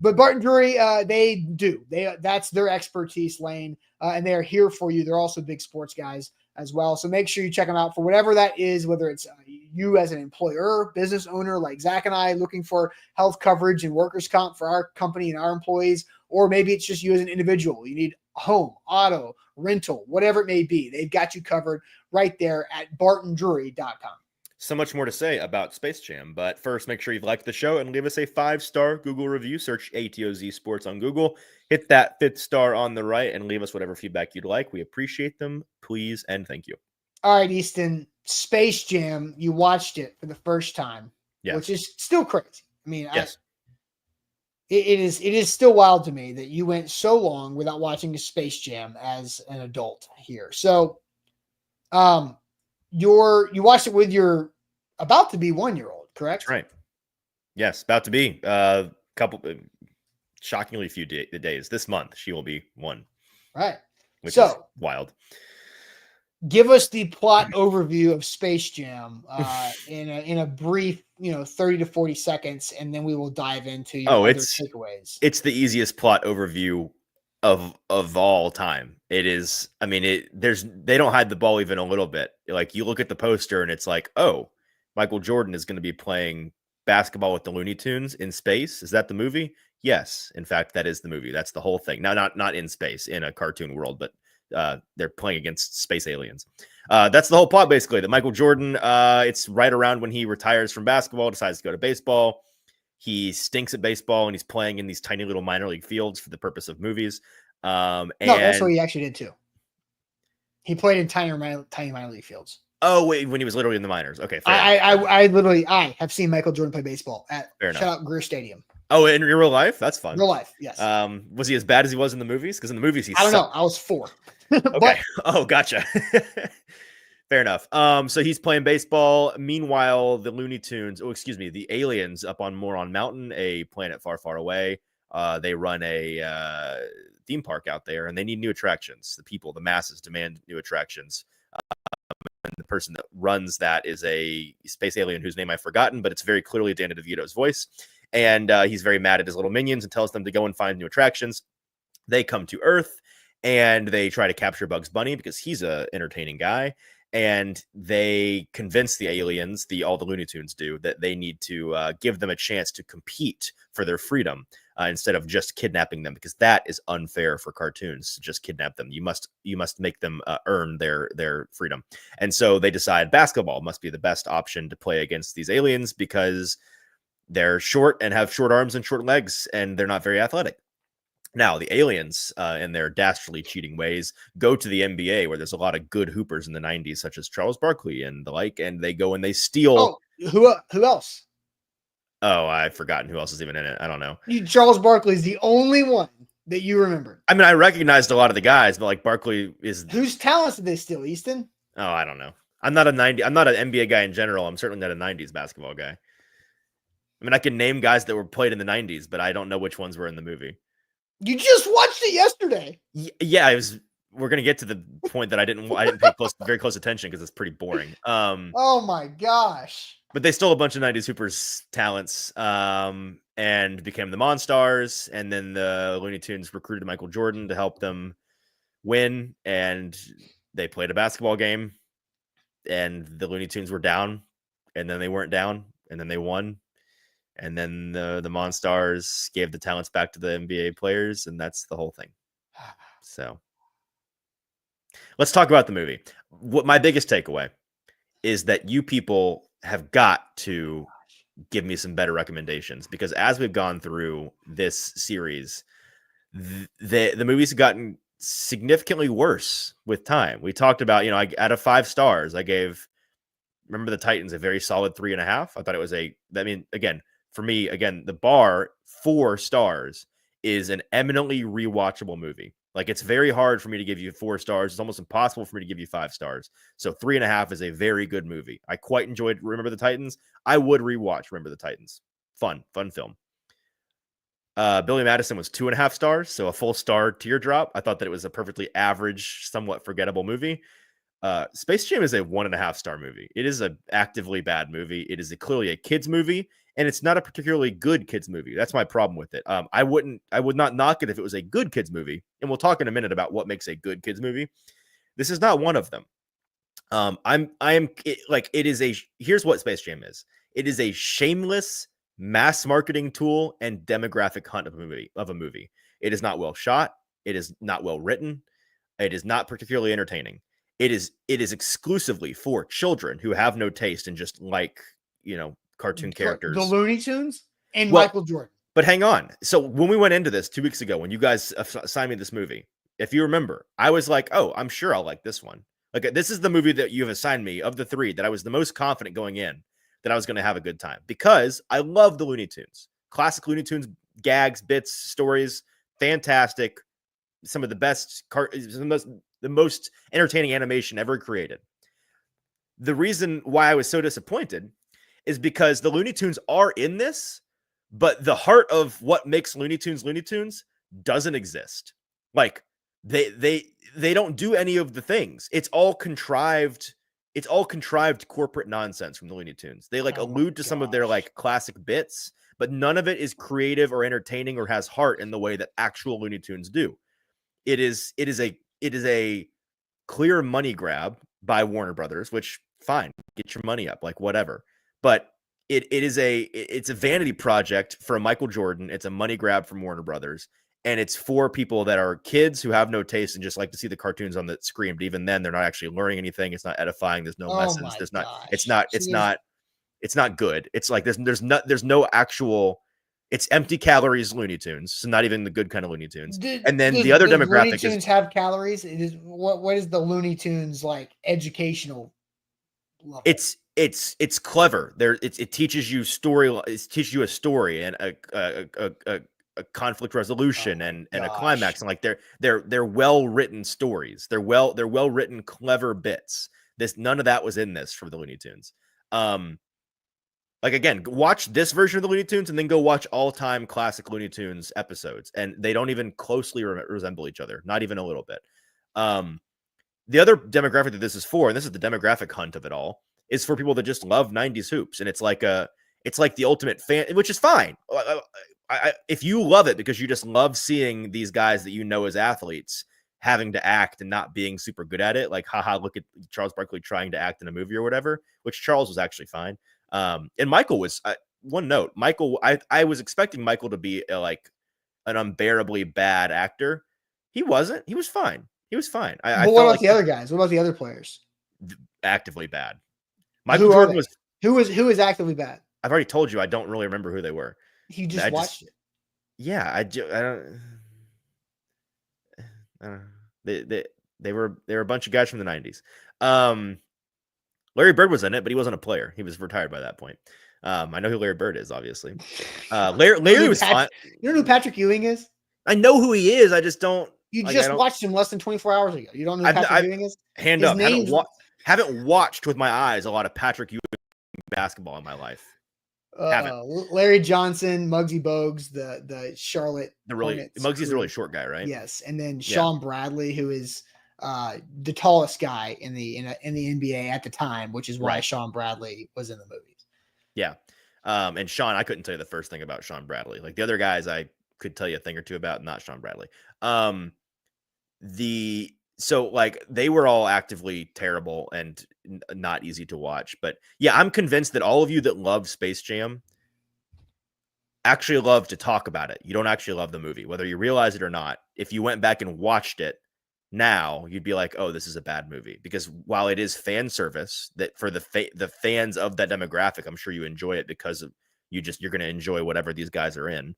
But Barton Drury, they do. That's their expertise lane, and they are here for you. They're also big sports guys as well. So make sure you check them out for whatever that is, whether it's you as an employer, business owner like Zach and I looking for health coverage and workers' comp for our company and our employees, or maybe it's just you as an individual. You need home, auto, rental, whatever it may be. They've got you covered right there at bartondrury.com. So much more to say about Space Jam, but first make sure you've liked the show and leave us a 5-star Google review. Search ATOZ Sports on Google. Hit that 5th star on the right and leave us whatever feedback you'd like. We appreciate them. Please and thank you. All right, Easton, Space Jam, you watched it for the first time, which is still crazy. I mean, yes. It is still wild to me that you went so long without watching a Space Jam as an adult here. So, you watched it with your about to be 1-year-old, correct? That's right. Yes, about to be shockingly few days. This month she will be 1. Right. Which is wild. Give us the plot overview of Space Jam in a brief, 30 to 40 seconds, and then we will dive into your other takeaways. It's the easiest plot overview of all time. It is. I mean, they don't hide the ball even a little bit. Like you look at the poster and it's like, oh, Michael Jordan is going to be playing basketball with the Looney Tunes in space. Is that the movie? Yes, in fact, that is the movie. That's the whole thing. Now, not in space in a cartoon world, but they're playing against space aliens. That's the whole plot, basically. That Michael Jordan, it's right around when he retires from basketball, decides to go to baseball. He stinks at baseball, and he's playing in these tiny little minor league fields for the purpose of movies. No, that's what he actually did too. He played in tiny minor league fields. Oh, wait, when he was literally in the minors. Okay, I have seen Michael Jordan play baseball at shout out Greer Stadium. Oh, in real life? That's fun. Real life, yes. Was he as bad as he was in the movies? Because in the movies, I don't know. I was 4. Okay. Oh, gotcha. Fair enough. So he's playing baseball. Meanwhile, the Looney Tunes, the aliens up on Moron Mountain, a planet far, far away. They run a theme park out there, and they need new attractions. The people, the masses, demand new attractions. And the person that runs that is a space alien whose name I've forgotten, but it's very clearly Danny DeVito's voice. And he's very mad at his little minions and tells them to go and find new attractions. They come to Earth and they try to capture Bugs Bunny because he's a entertaining guy. And they convince the aliens, all the Looney Tunes do, that they need to give them a chance to compete for their freedom instead of just kidnapping them, because that is unfair for cartoons to just kidnap them. You must make them earn their freedom. And so they decide basketball must be the best option to play against these aliens because they're short and have short arms and short legs, and they're not very athletic. Now, the aliens, in their dastardly cheating ways, go to the NBA, where there's a lot of good hoopers in the 90s, such as Charles Barkley and the like, and they go and they steal. Oh, who else? Oh, I've forgotten who else is even in it. I don't know. Charles Barkley is the only one that you remember. I mean, I recognized a lot of the guys, but like Barkley is. Whose talents did they steal, Easton? Oh, I don't know. I'm not an NBA guy in general. I'm certainly not a 90s basketball guy. I mean, I can name guys that were played in the 90s, but I don't know which ones were in the movie. You just watched it yesterday. Yeah, we're gonna get to the point that I didn't pay very close attention because it's pretty boring. Oh my gosh! But they stole a bunch of 90s Hoopers talents and became the Monstars, and then the Looney Tunes recruited Michael Jordan to help them win, and they played a basketball game, and the Looney Tunes were down, and then they weren't down, and then they won. And then the Monstars gave the talents back to the NBA players, and that's the whole thing. So let's talk about the movie. What my biggest takeaway is that you people have got to give me some better recommendations, because as we've gone through this series, the movies have gotten significantly worse with time. We talked about, out of 5 stars, I gave Remember the Titans a very solid 3.5. I thought it was again, for me, again, the bar 4 stars is an eminently rewatchable movie. Like, it's very hard for me to give you 4 stars. It's almost impossible for me to give you 5 stars. So 3.5 is a very good movie. I quite enjoyed Remember the Titans. I would rewatch Remember the Titans. Fun film. Billy Madison was 2.5 stars, so a full star teardrop. I thought that it was a perfectly average, somewhat forgettable movie. Space Jam is a 1.5 star movie. It is an actively bad movie. It is clearly a kids movie, and it's not a particularly good kids movie. That's my problem with it. I would not knock it if it was a good kids movie, and we'll talk in a minute about what makes a good kids movie. This is not one of them. Here's what Space Jam is. It is a shameless mass marketing tool and demographic hunt of a movie. It is not well shot. It is not well written. It is not particularly entertaining. It is exclusively for children who have no taste and just like, cartoon characters. The Looney Tunes and Michael Jordan. But hang on. So when we went into this 2 weeks ago, when you guys assigned me this movie, if you remember, I was like, oh, I'm sure I'll like this one. Like, this is the movie that you have assigned me of the 3 that I was the most confident going in that I was going to have a good time, because I love the Looney Tunes. Classic Looney Tunes gags, bits, stories, fantastic. Some of the best, the most entertaining animation ever created. The reason why I was so disappointed is because the Looney Tunes are in this, but the heart of what makes Looney Tunes doesn't exist. Like, they don't do any of the things. It's all contrived corporate nonsense from the Looney Tunes. They allude to some of their classic bits, but none of it is creative or entertaining or has heart in the way that actual Looney Tunes do. It is a clear money grab by Warner Brothers, which, fine, get your money up, whatever. But it's a vanity project for Michael Jordan. It's a money grab from Warner Brothers, and it's for people that are kids who have no taste and just like to see the cartoons on the screen. But even then, they're not actually learning anything. It's not edifying. There's no lessons. It's not good. It's like there's no actual. It's empty calories Looney Tunes, so not even the good kind of Looney Tunes. And then the other demographic Looney Tunes have calories. It is what is the Looney Tunes educational level? It's clever. It teaches you story. It teaches you a story and a conflict resolution and a climax, and they're well written stories. They're well written, clever bits. None of that was in this for the Looney Tunes. Again, watch this version of the Looney Tunes and then go watch all-time classic Looney Tunes episodes, and they don't even closely resemble each other, not even a little bit. The other demographic that this is for, and this is the demographic hunt of it all, is for people that just love 90s hoops, and it's like the ultimate fan, which is fine. If you love it because you just love seeing these guys that you know as athletes having to act and not being super good at it, haha, look at Charles Barkley trying to act in a movie or whatever, which Charles was actually fine. And Michael was one note. Michael, I was expecting Michael to be an unbearably bad actor. He wasn't. He was fine. But what about the other guys? What about the other players? Actively bad. Michael Jordan was. Who is actively bad? I've already told you. I don't really remember who they were. You just watched it. Yeah, I don't. They were a bunch of guys from the 90s. Larry Bird was in it, but he wasn't a player. He was retired by that point. I know who Larry Bird is, obviously. Larry was fine. You know who Patrick Ewing is? I know who he is. I just don't. You just watched him less than 24 hours ago. You don't know who Patrick Ewing is? Hand up. Haven't watched with my eyes a lot of Patrick Ewing basketball in my life. Larry Johnson, Muggsy Bogues, the Charlotte. Muggsy's the really short guy, right? Yes, and then Sean Bradley, who is the tallest guy in the NBA at the time, which is why Sean Bradley was in the movies. Yeah. And Sean, I couldn't tell you the first thing about Sean Bradley. The other guys I could tell you a thing or two about, not Sean Bradley. They were all actively terrible and not easy to watch. But yeah, I'm convinced that all of you that love Space Jam actually love to talk about it. You don't actually love the movie, whether you realize it or not. If you went back and watched it, now, you'd be like, oh, this is a bad movie. Because while it is fan service, that for the fans of that demographic, I'm sure you enjoy it because of you're going to enjoy whatever these guys are in.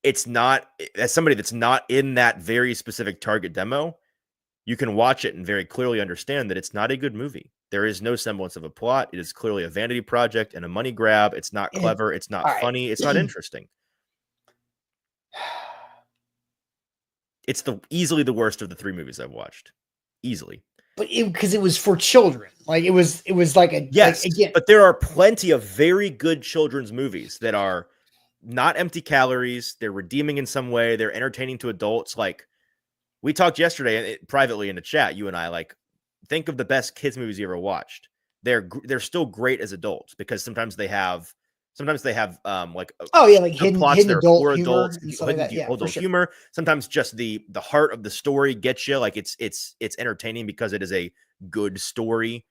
It's not, as somebody that's not in that very specific target demo, you can watch it and very clearly understand that it's not a good movie. There is no semblance of a plot. It is clearly a vanity project and a money grab. It's not clever. It's not funny. It's not interesting. It's easily the worst of the 3 movies I've watched. Easily. But because it was for children. Like it was like a, yes, like, again, but there are plenty of very good children's movies that are not empty calories. They're redeeming in some way. They're entertaining to adults. Like we talked yesterday privately in the chat, you and I, like, think of the best kids movies you ever watched. They're still great as adults because sometimes they have like hidden plots that are adult for humor adults, and stuff like that. Yeah, adult humor. Sometimes just the heart of the story gets you. Like it's entertaining because it is a good story.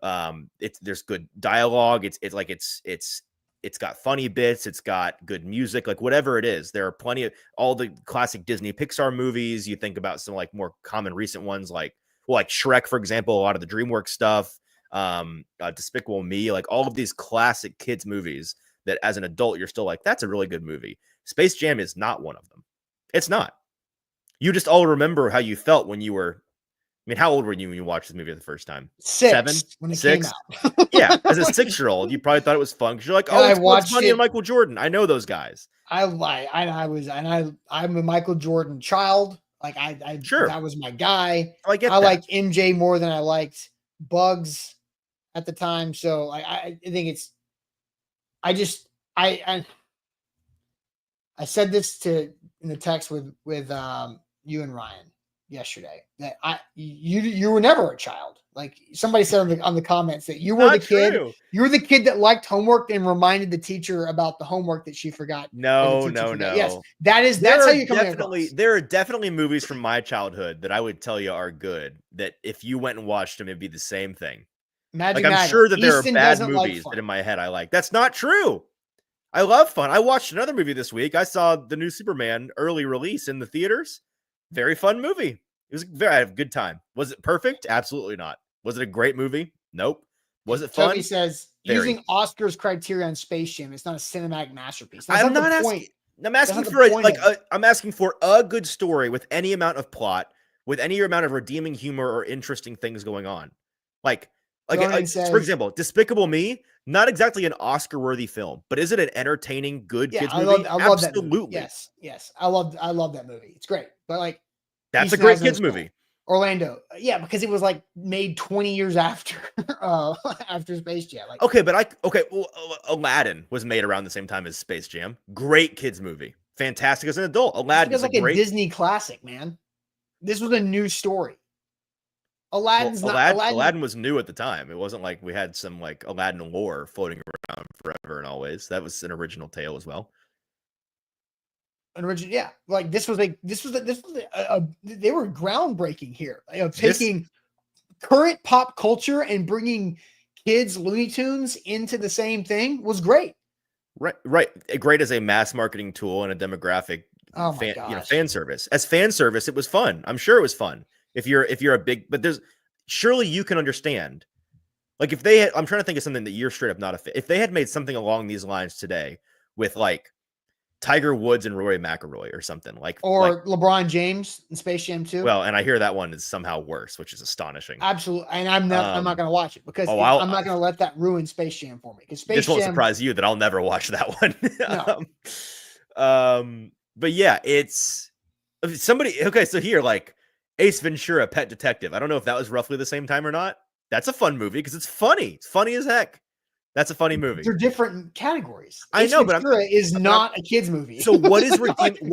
There's good dialogue. It's got funny bits. It's got good music, like whatever it is. There are plenty of all the classic Disney Pixar movies. You think about some like more common recent ones like Shrek, for example, a lot of the DreamWorks stuff, Despicable Me, like all of these classic kids movies that as an adult, you're still like, that's a really good movie. Space Jam is not one of them. It's not. You just all remember how you felt when you were, I mean, how old were you when you watched this movie the first time? 6 7? when it 6? came out. Yeah, as a 6-year-old, you probably thought it was fun because you're like, oh, it's funny and Michael Jordan. I know those guys. I'm a Michael Jordan child. Like sure, that was my guy. I liked MJ more than I liked Bugs at the time. So I think it's, I said this in the text with you and Ryan yesterday that you were never a child. Like somebody said on the comments that you were the kid. True. You were the kid that liked homework and reminded the teacher about the homework that she forgot. No. Yes, that's how you come across. There are definitely movies from my childhood that I would tell you are good. That if you went and watched them, it'd be the same thing. I'm sure that there are bad movies that in my head I like. That's not true. I love fun. I watched another movie this week. I saw the new Superman early release in the theaters. Very fun movie. I had a good time. Was it perfect? Absolutely not. Was it a great movie? Nope. Was it fun? Toby says using Oscars criteria on Space Jam, it's not a cinematic masterpiece. I'm not asking. I'm asking for I'm asking for a good story with any amount of plot, with any amount of redeeming humor or interesting things going on. Like for example, Despicable Me, not exactly an Oscar-worthy film, but is it an entertaining, good kids movie? I love Absolutely. That movie. Yes. I love that movie. It's great. But like that's a great kids movie. Orlando. Yeah, because it was like made 20 years after after Space Jam. Like Aladdin was made around the same time as Space Jam. Great kids movie. Fantastic as an adult. Aladdin is like a Disney classic, man. This was a new story. Aladdin was new at the time. It wasn't like we had some like Aladdin lore floating around forever and always. That was an original tale as well. Like they were groundbreaking here. Taking current pop culture and bringing kids Looney Tunes into the same thing was great. Right. Great as a mass marketing tool and a demographic fan service. As fan service, it was fun. I'm sure it was fun. If you're a big, but surely you can understand. Like if they had, I'm trying to think of something that you're straight up not a fan. If they had made something along these lines today with like Tiger Woods and Rory McIlroy or something like LeBron James in Space Jam 2. Well, and I hear that one is somehow worse, which is astonishing. Absolutely. And I'm not going to watch it because I'm not going to let that ruin Space Jam for me. Because this won't surprise you that I'll never watch that one. No. But yeah, it's somebody. Okay. So here, like Ace Ventura, Pet Detective. I don't know if that was roughly the same time or not. That's a fun movie because it's funny. It's funny as heck. That's a funny movie. They're different categories. I know, but Ventura is not a kid's movie. So what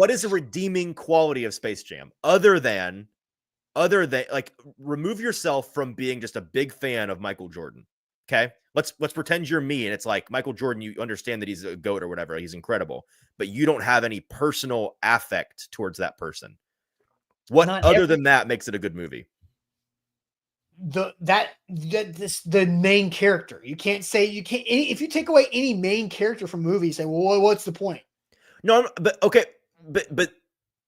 is a redeeming quality of Space Jam other than like remove yourself from being just a big fan of Michael Jordan. Okay, let's pretend you're me and it's like Michael Jordan. You understand that he's a GOAT or whatever. He's incredible, but you don't have any personal affect towards that person. What other than that makes it a good movie? The main character. You can't if you take away any main character from movies, say, well, what's the point? No, but okay, but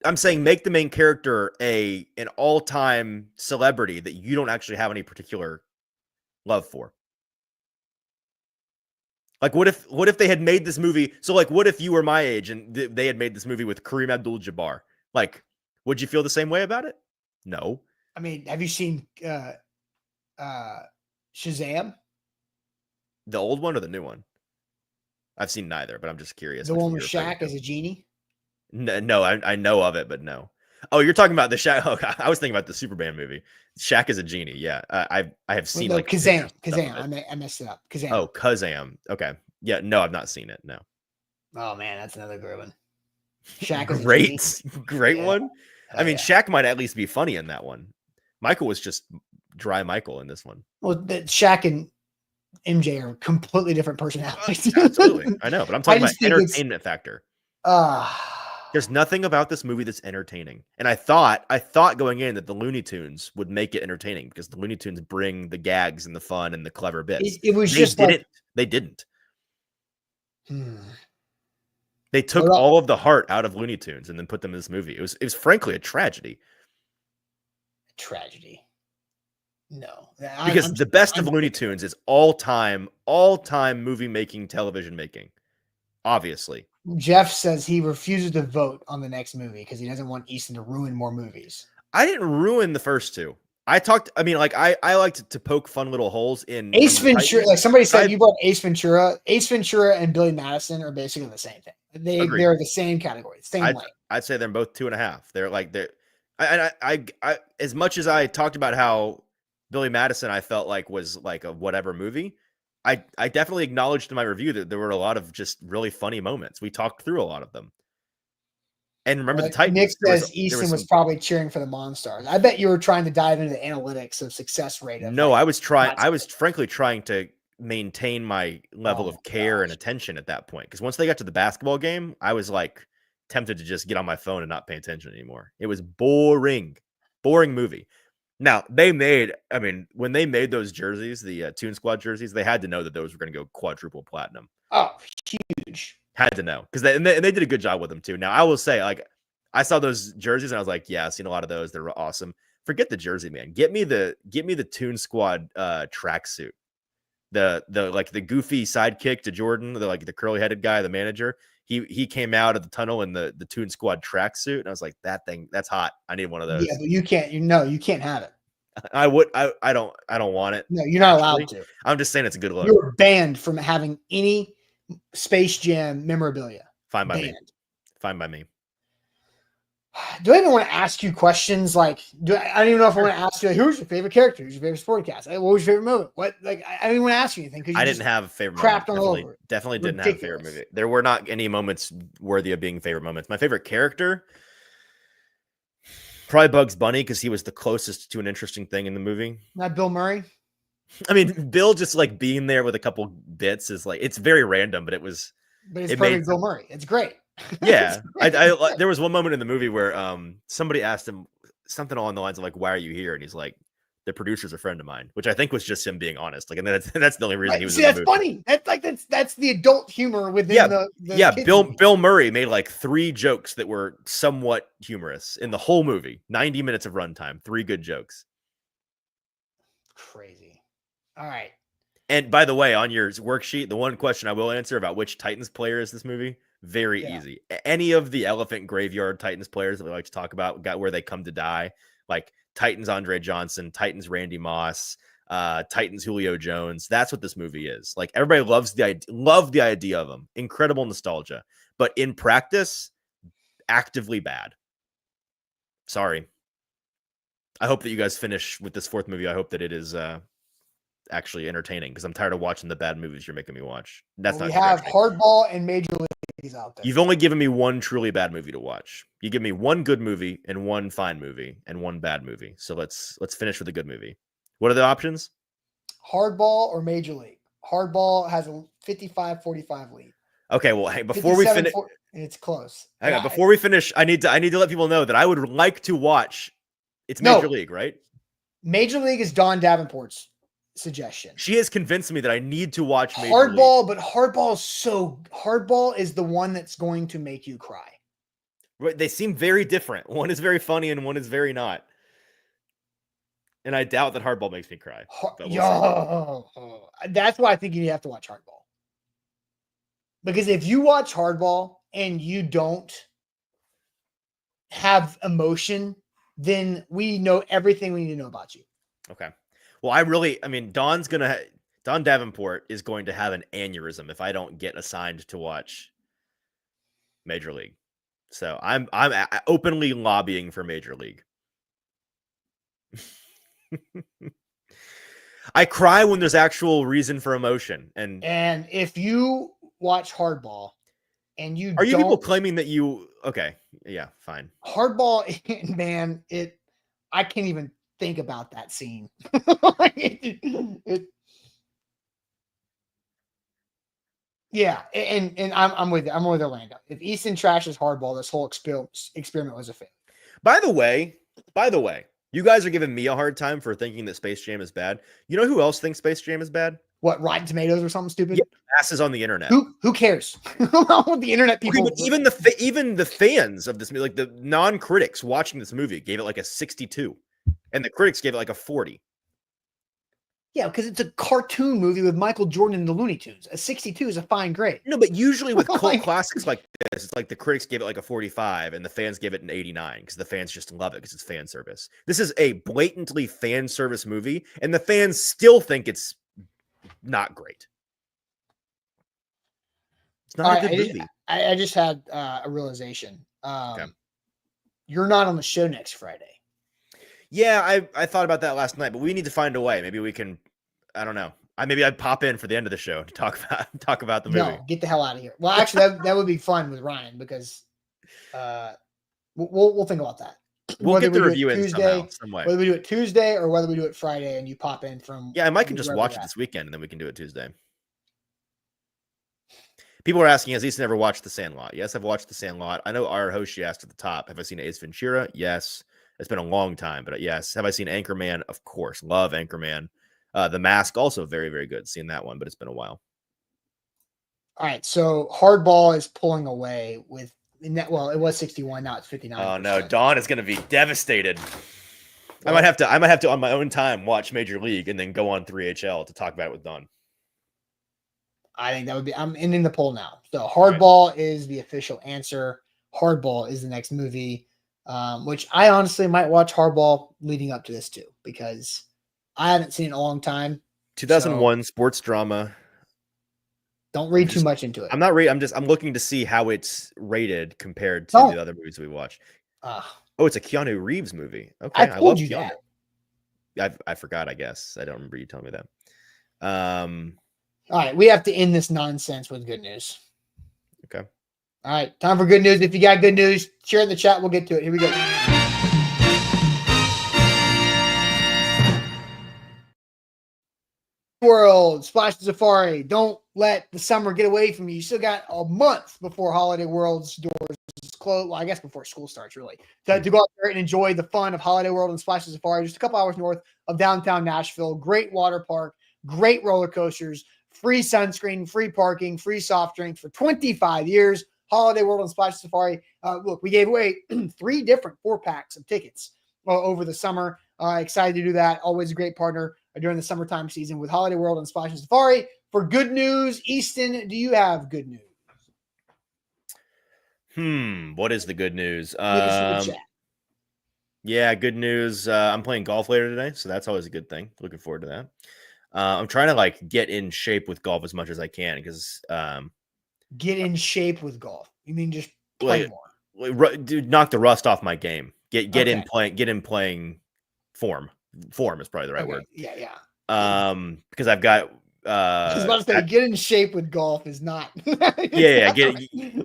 I'm saying make the main character an all-time celebrity that you don't actually have any particular love for. Like, what if they had made this movie? So, like, what if you were my age and they had made this movie with Kareem Abdul-Jabbar? Like, would you feel the same way about it? No. I mean, have you seen Shazam? The old one or the new one? I've seen neither, but I'm just curious. The which one one with you're referring Shaq to. as a genie? No, I know of it, but no. Oh, you're talking about the Shaq. Oh, I was thinking about the Superman movie. Shaq is a genie. Yeah, I have seen No, like Kazam. pictures and stuff of it. I messed it up. Kazam. Oh, Kazam. Okay. Yeah, no, I've not seen it. No. Oh man, that's another good one. Shaq is a genie. Great Yeah. one. Oh, I mean, yeah. Shaq might at least be funny in that one. Michael was just dry Michael in this one. Well, Shaq and MJ are completely different personalities. Absolutely. I know, but I'm talking about just think entertainment factor. There's nothing about this movie that's entertaining. And I thought going in that the Looney Tunes would make it entertaining because the Looney Tunes bring the gags and the fun and the clever bits. It was they just didn't. like They didn't. hmm. They took all of the heart out of Looney Tunes and then put them in this movie. It was frankly a tragedy. Tragedy. No. Because the best of Looney Tunes is all-time movie making, television making. Obviously. Jeff says he refuses to vote on the next movie because he doesn't want Easton to ruin more movies. I didn't ruin the first two. I liked to poke fun little holes in Ace Ventura. Like somebody said, you brought Ace Ventura. Ace Ventura and Billy Madison are basically the same thing. They're the same category, same lane. I'd say they're both 2.5. They're like I as much as I talked about how Billy Madison I felt like was like a whatever movie. I definitely acknowledged in my review that there were a lot of just really funny moments. We talked through a lot of them. And remember the Titans. Nick says Easton was probably cheering for the Monstars. I bet you were trying to dive into the analytics of success rate. No, I was frankly trying to maintain my level of care and attention at that point. Because once they got to the basketball game, I was like tempted to just get on my phone and not pay attention anymore. It was boring movie. Now when they made those jerseys, the Toon Squad jerseys, they had to know that those were going to go quadruple platinum. Oh, huge! Had to know because they did a good job with them too. Now I will say, like, I saw those jerseys and I was like, yeah, I've seen a lot of those. They're awesome. Forget the jersey, man. Get me the Toon Squad tracksuit. The goofy sidekick to Jordan, the curly headed guy, the manager. He came out of the tunnel in the Toon Squad tracksuit, and I was like, that's hot. I need one of those. Yeah, but you can't have it. I don't want it. No, you're not allowed to. I'm just saying it's a good look. You're banned from having any Space Jam memorabilia. Fine by me. Fine by me. Do I even want to ask you questions? Like, I don't even know if I want to ask you, like, who's your favorite character? Who's your favorite sportcast? What was your favorite movie? What, like, I don't even want to ask you anything because I didn't have a favorite moment. Definitely didn't have a favorite movie. There were not any moments worthy of being favorite moments. My favorite character, probably Bugs Bunny, because he was the closest to an interesting thing in the movie. Not Bill Murray. I mean, Bill just like being there with a couple bits is like, it's very random, but it's perfect. Bill Murray. It's great. Yeah. I there was one moment in the movie where somebody asked him something along the lines of like, why are you here? And he's like, the producer's a friend of mine, which I think was just him being honest. Like, and that's the only reason he was. See, that's funny. That's the adult humor within the Bill Murray made like 3 jokes that were somewhat humorous in the whole movie. 90 minutes of runtime, 3 good jokes. Crazy. All right. And by the way, on your worksheet, the one question I will answer about which Titans player is this movie, very easy. Any of the Elephant Graveyard Titans players that we like to talk about, got where they come to die, like Titans Andre Johnson, Titans Randy Moss, Titans Julio Jones. That's what this movie is. Like, everybody loves the idea of them. Incredible nostalgia, but in practice, actively bad. Sorry. I hope that you guys finish with this 4th movie. I hope that it is actually entertaining, because I'm tired of watching the bad movies you're making me watch. That's not. We have Hardball and Major Leagues out there. You've only given me one truly bad movie to watch. You give me one good movie and one fine movie and one bad movie. So let's finish with a good movie. What are the options? Hardball or Major League. Hardball has a 55-45 lead. Okay, well, hey, before we finish, it's close. Hang on, before we finish, I need to let people know that I would like to watch. It's Major League, right? Major League is Dawn Davenport's suggestion. She has convinced me that I need to watch Major Hardball, League. but Hardball is the one that's going to make you cry. They seem very different. One is very funny and one is very not. And I doubt that Hardball makes me cry. That's why I think you have to watch Hardball. Because if you watch Hardball and you don't have emotion, then we know everything we need to know about you. Okay. Well, Don Davenport is going to have an aneurysm if I don't get assigned to watch Major League. So I'm openly lobbying for Major League. I cry when there's actual reason for emotion. And if you watch Hardball and you are you people claiming that you okay? Yeah, fine. Hardball, man, I can't even think about that scene. Yeah, and I'm with you. I'm with Orlando. If Easton trashes Hardball, this whole experiment was a failure. By the way, you guys are giving me a hard time for thinking that Space Jam is bad. You know who else thinks Space Jam is bad? What, Rotten Tomatoes or something stupid? Yeah, masses on the internet. Who cares? The internet people. Okay, but even the fans of this movie, like the non-critics watching this movie, gave it like a 62, and the critics gave it like a 40. Yeah, because it's a cartoon movie with Michael Jordan and the Looney Tunes. A 62 is a fine grade. No, but usually with cult classics like this, it's like the critics gave it like a 45 and the fans give it an 89 because the fans just love it because it's fan service. This is a blatantly fan service movie, and the fans still think it's not great. It's not a good movie. I just had a realization. You're not on the show next Friday. Yeah, I thought about that last night, but we need to find a way. Maybe we can. I don't know. Maybe I'd pop in for the end of the show to talk about the movie. No, get the hell out of here. Well, actually, that would be fun with Ryan because we'll think about that. We'll get the review in somehow, some way. Whether we do it Tuesday or whether we do it Friday, and you pop in from. Yeah, I might can just watch it this weekend, and then we can do it Tuesday. People are asking, has Easton ever watched The Sandlot? Yes, I've watched The Sandlot. I know our host, she asked at the top, have I seen Ace Ventura? Yes. It's been a long time, but yes. Have I seen Anchorman? Of course. Love Anchorman. The Mask, also very, very good. Seen that one, but it's been a while. All right, so Hardball is pulling away with well, it was 61, now it's 59. Oh no, Dawn is going to be devastated. I might have to on my own time watch Major League and then go on 3HL to talk about it with Dawn. I think that would be. I'm ending the poll now. So Hardball is the official answer. Hardball is the next movie, which I honestly might watch Hardball leading up to this too because I haven't seen it in a long time. 2001 sports drama. Don't read too much into it. I'm not reading. I'm looking to see how it's rated compared to the other movies we watch. Oh, it's a Keanu Reeves movie. Okay, I love you Keanu. That. I forgot. I guess I don't remember you telling me that. All right, we have to end this nonsense with good news. Okay. All right, time for good news. If you got good news, share in the chat. We'll get to it. Here we go. World, Splash Safari. Don't let the summer get away from you. You still got a month before Holiday World's doors close. Well, I guess before school starts, really. To go out there and enjoy the fun of Holiday World and Splash Safari. Just a couple hours north of downtown Nashville. Great water park, great roller coasters. Free sunscreen, free parking, free soft drinks for 25 years. Holiday World and Splash Safari. Look, we gave away 3 different 4-packs of tickets over the summer. Excited to do that. Always a great partner during the summertime season with Holiday World and Splash Safari. For good news, Easton, do you have good news? What is the good news? Yeah, good news. I'm playing golf later today, so that's always a good thing. Looking forward to that. I'm trying to get in shape with golf as much as I can because get in shape with golf. You mean just play more? Dude, knock the rust off my game. Get in playing form. Form is probably the right word. Yeah. Because I've got. I was about to say, get in shape with golf is not.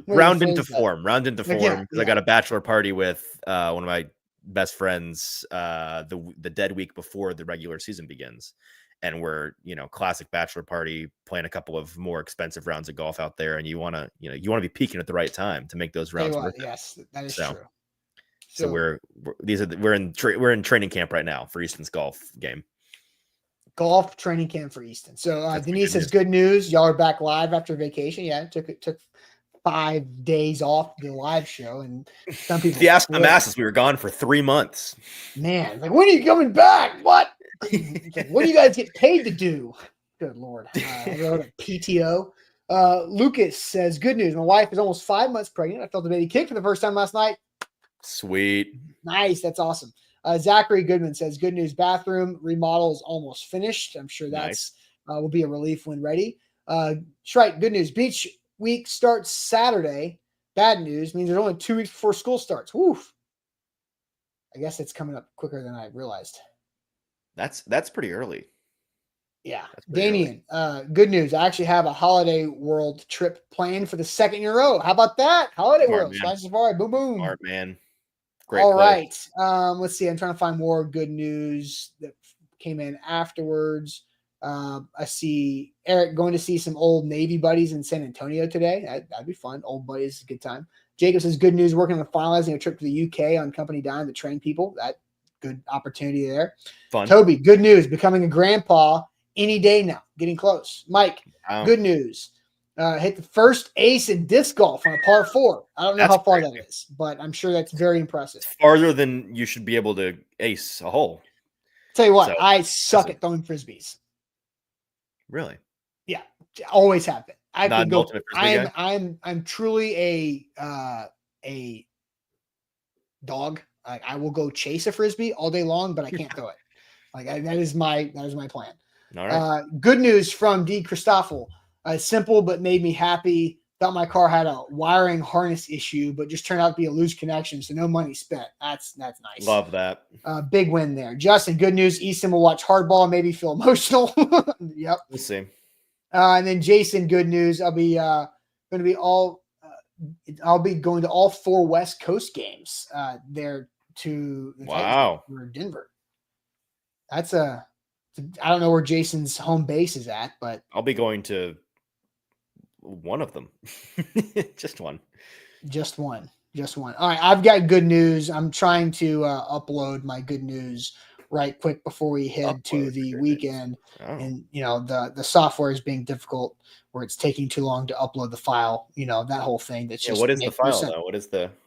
Round into form because I got a bachelor party with one of my best friends the dead week before the regular season begins. And we're, classic bachelor party, playing a couple of more expensive rounds of golf out there, and you want to be peaking at the right time to make those rounds work. Yes, that is true. So we're in training camp right now for Easton's golf game. Golf training camp for Easton. So Denise says good news. Y'all are back live after vacation. Yeah, it took 5 days off the live show, and some people. If you ask the masses, we were gone for 3 months. Man, like, when are you coming back? What? Like, what do you guys get paid to do? Good Lord. PTO. Lucas says, good news. My wife is almost 5 months pregnant. I felt the baby kick for the first time last night. Sweet. Nice. That's awesome. Zachary Goodman says, good news. Bathroom remodel is almost finished. I'm sure that's will be a relief when ready. Shrike, good news. Beach week starts Saturday. Bad news means there's only 2 weeks before school starts. Woof. I guess it's coming up quicker than I realized. That's pretty early. Yeah. Damien, good news. I actually have a Holiday World trip planned for the second year in a row. How about that? Holiday World. Sky Safari. Boom, boom. Smart, man. Great. All right. Let's see. I'm trying to find more good news that came in afterwards. I see Eric going to see some old Navy buddies in San Antonio today. That'd be fun. Old buddies, a good time. Jacob says, good news, working on finalizing a trip to the UK on company dime to train people. That good opportunity there. Fun. Toby, good news, becoming a grandpa any day now. Getting close. Mike, good news. Hit the first ace in disc golf on a par 4. I don't know how far that is, but I'm sure that's very impressive. It's farther than you should be able to ace a hole. Tell you what, I suck at throwing frisbees. Really? Yeah, always have been. I could go. I'm truly a dog. Like, I will go chase a frisbee all day long, but I can't throw it. Like, that is my plan. All right. Good news from D. Christoffel. Simple, but made me happy. Thought my car had a wiring harness issue, but just turned out to be a loose connection, so no money spent. That's nice. Love that. Big win there. Justin, good news. Easton will watch Hardball, maybe feel emotional. Yep. We'll see. And then Jason, good news. I'll be going to all 4 West Coast games there to Denver. That's I don't know where Jason's home base is at, but I'll be going to one of them. Just one. All right. I've got good news. I'm trying to upload my good news right quick before we head to the weekend. And, the software is being difficult where it's taking too long to upload the file, that whole thing. That's just what is the file though?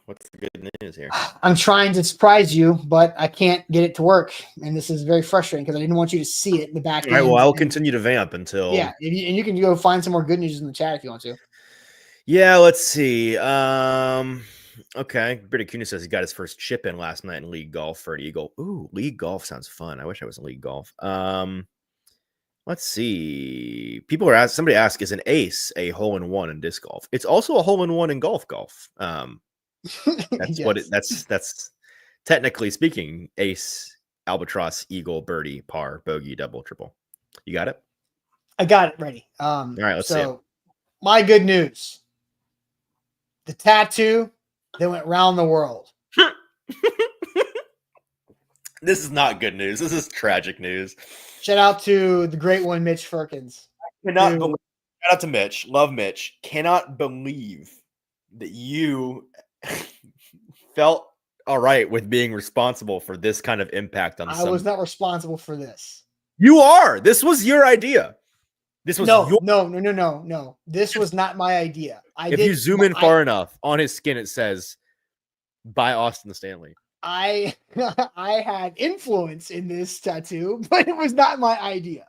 What's the good news here? I'm trying to surprise you, but I can't get it to work. And this is very frustrating because I didn't want you to see it in the back. All right. Well, I'll continue to vamp until. Yeah. And you can go find some more good news in the chat if you want to. Yeah. Let's see. Okay. Britta Kuna says he got his first chip in last night in league golf for an Eagle. Ooh, league golf sounds fun. I wish I was in league golf. Let's see. Somebody asked, is an ace a hole-in-one in disc golf? It's also a hole-in-one in golf. That's what that's technically speaking, ace, albatross, eagle, birdie, par, bogey, double, triple. You got it? I got it ready. All right, let's see it. My good news. The tattoo that went round the world. This is not good news. This is tragic news. Shout out to the great one, Mitch Firkins. Shout out to Mitch. Love Mitch. Cannot believe that you felt all right with being responsible for this kind of impact on. I was not responsible for this. You are. This was your idea. This was no. This was not my idea. If you zoom in far enough, on his skin it says by Austin Stanley. I had influence in this tattoo, but it was not my idea.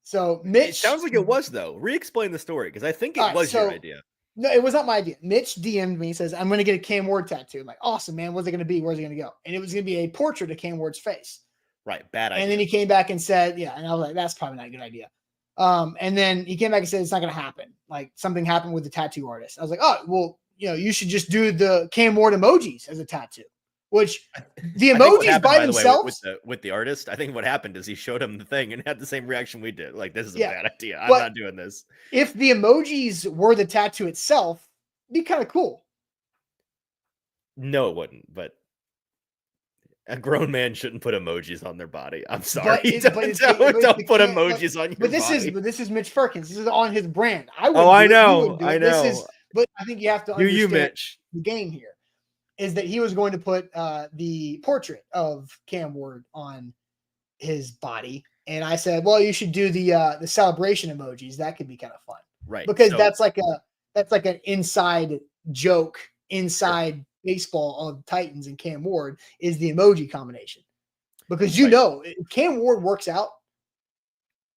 So Mitch, it sounds like it was though. Re-explain the story because I think it was your idea. No, it was not my idea. Mitch DM'd me, says, I'm going to get a Cam Ward tattoo. I'm like, awesome, man. What's it going to be? Where's it going to go? And it was going to be a portrait of Cam Ward's face. Right. Bad idea. And then he came back and said, yeah. And I was like, that's probably not a good idea. And then he came back and said, it's not going to happen. Like, something happened with the tattoo artist. I was like, oh, well, you should just do the Cam Ward emojis as a tattoo, which the emojis by themselves. With the artist, I think what happened is he showed him the thing and had the same reaction we did. Like, this is a bad idea. I'm not doing this. If the emojis were the tattoo itself, it'd be kind of cool. No, it wouldn't. But a grown man shouldn't put emojis on their body. I'm sorry. Don't put emojis on your body. But this is Mitch Firkins. This is on his brand. I know. But I think you have to understand Mitch. The game here is that he was going to put the portrait of Cam Ward on his body. And I said, well, you should do the celebration emojis. That could be kind of fun. Right. Because that's like that's like an inside joke inside baseball of Titans and Cam Ward is the emoji combination. Because if Cam Ward works out,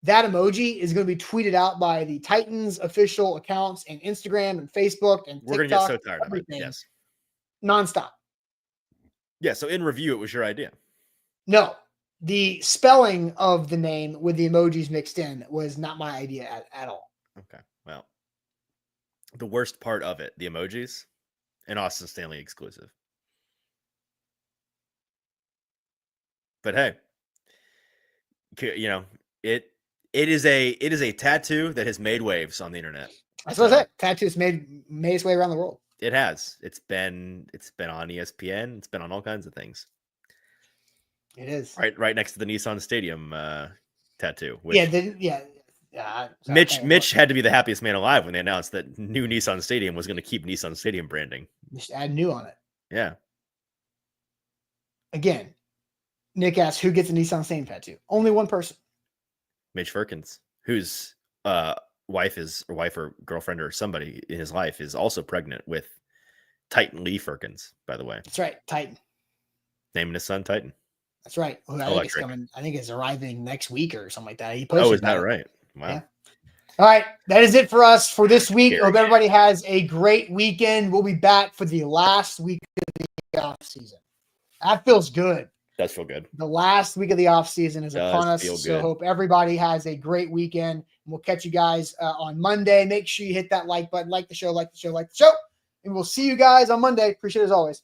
that emoji is going to be tweeted out by the Titans official accounts and Instagram and Facebook and we're TikTok. We're going to get so tired of it. Yes. Nonstop. Yeah. So in review, it was your idea. No, the spelling of the name with the emojis mixed in was not my idea at all. Okay. Well, the worst part of it, the emojis, an Austin Stanley exclusive. But hey, it is a tattoo that has made waves on the internet. That's what I said. Tattoos made its way around the world. It has. It's been on ESPN. It's been on all kinds of things. It is right next to the Nissan Stadium tattoo. Mitch had to be the happiest man alive when they announced that new Nissan Stadium was going to keep Nissan Stadium branding. Just add new on it. Yeah. Again, Nick asked who gets a Nissan Stadium tattoo. Only one person. Mitch Firkins, whose wife or girlfriend or somebody in his life is also pregnant with Titan Lee Firkins, by the way. That's right, Titan. Naming his son Titan. That's right. I think it's arriving next week or something like that. He posted is that right? Wow. Yeah. All right. That is it for us for this week. Hope everybody has a great weekend. We'll be back for the last week of the off season. That feels good. Does feel good. The last week of the off season is upon us. So hope everybody has a great weekend. We'll catch you guys on Monday. Make sure you hit that like button, like the show. And we'll see you guys on Monday. Appreciate it as always.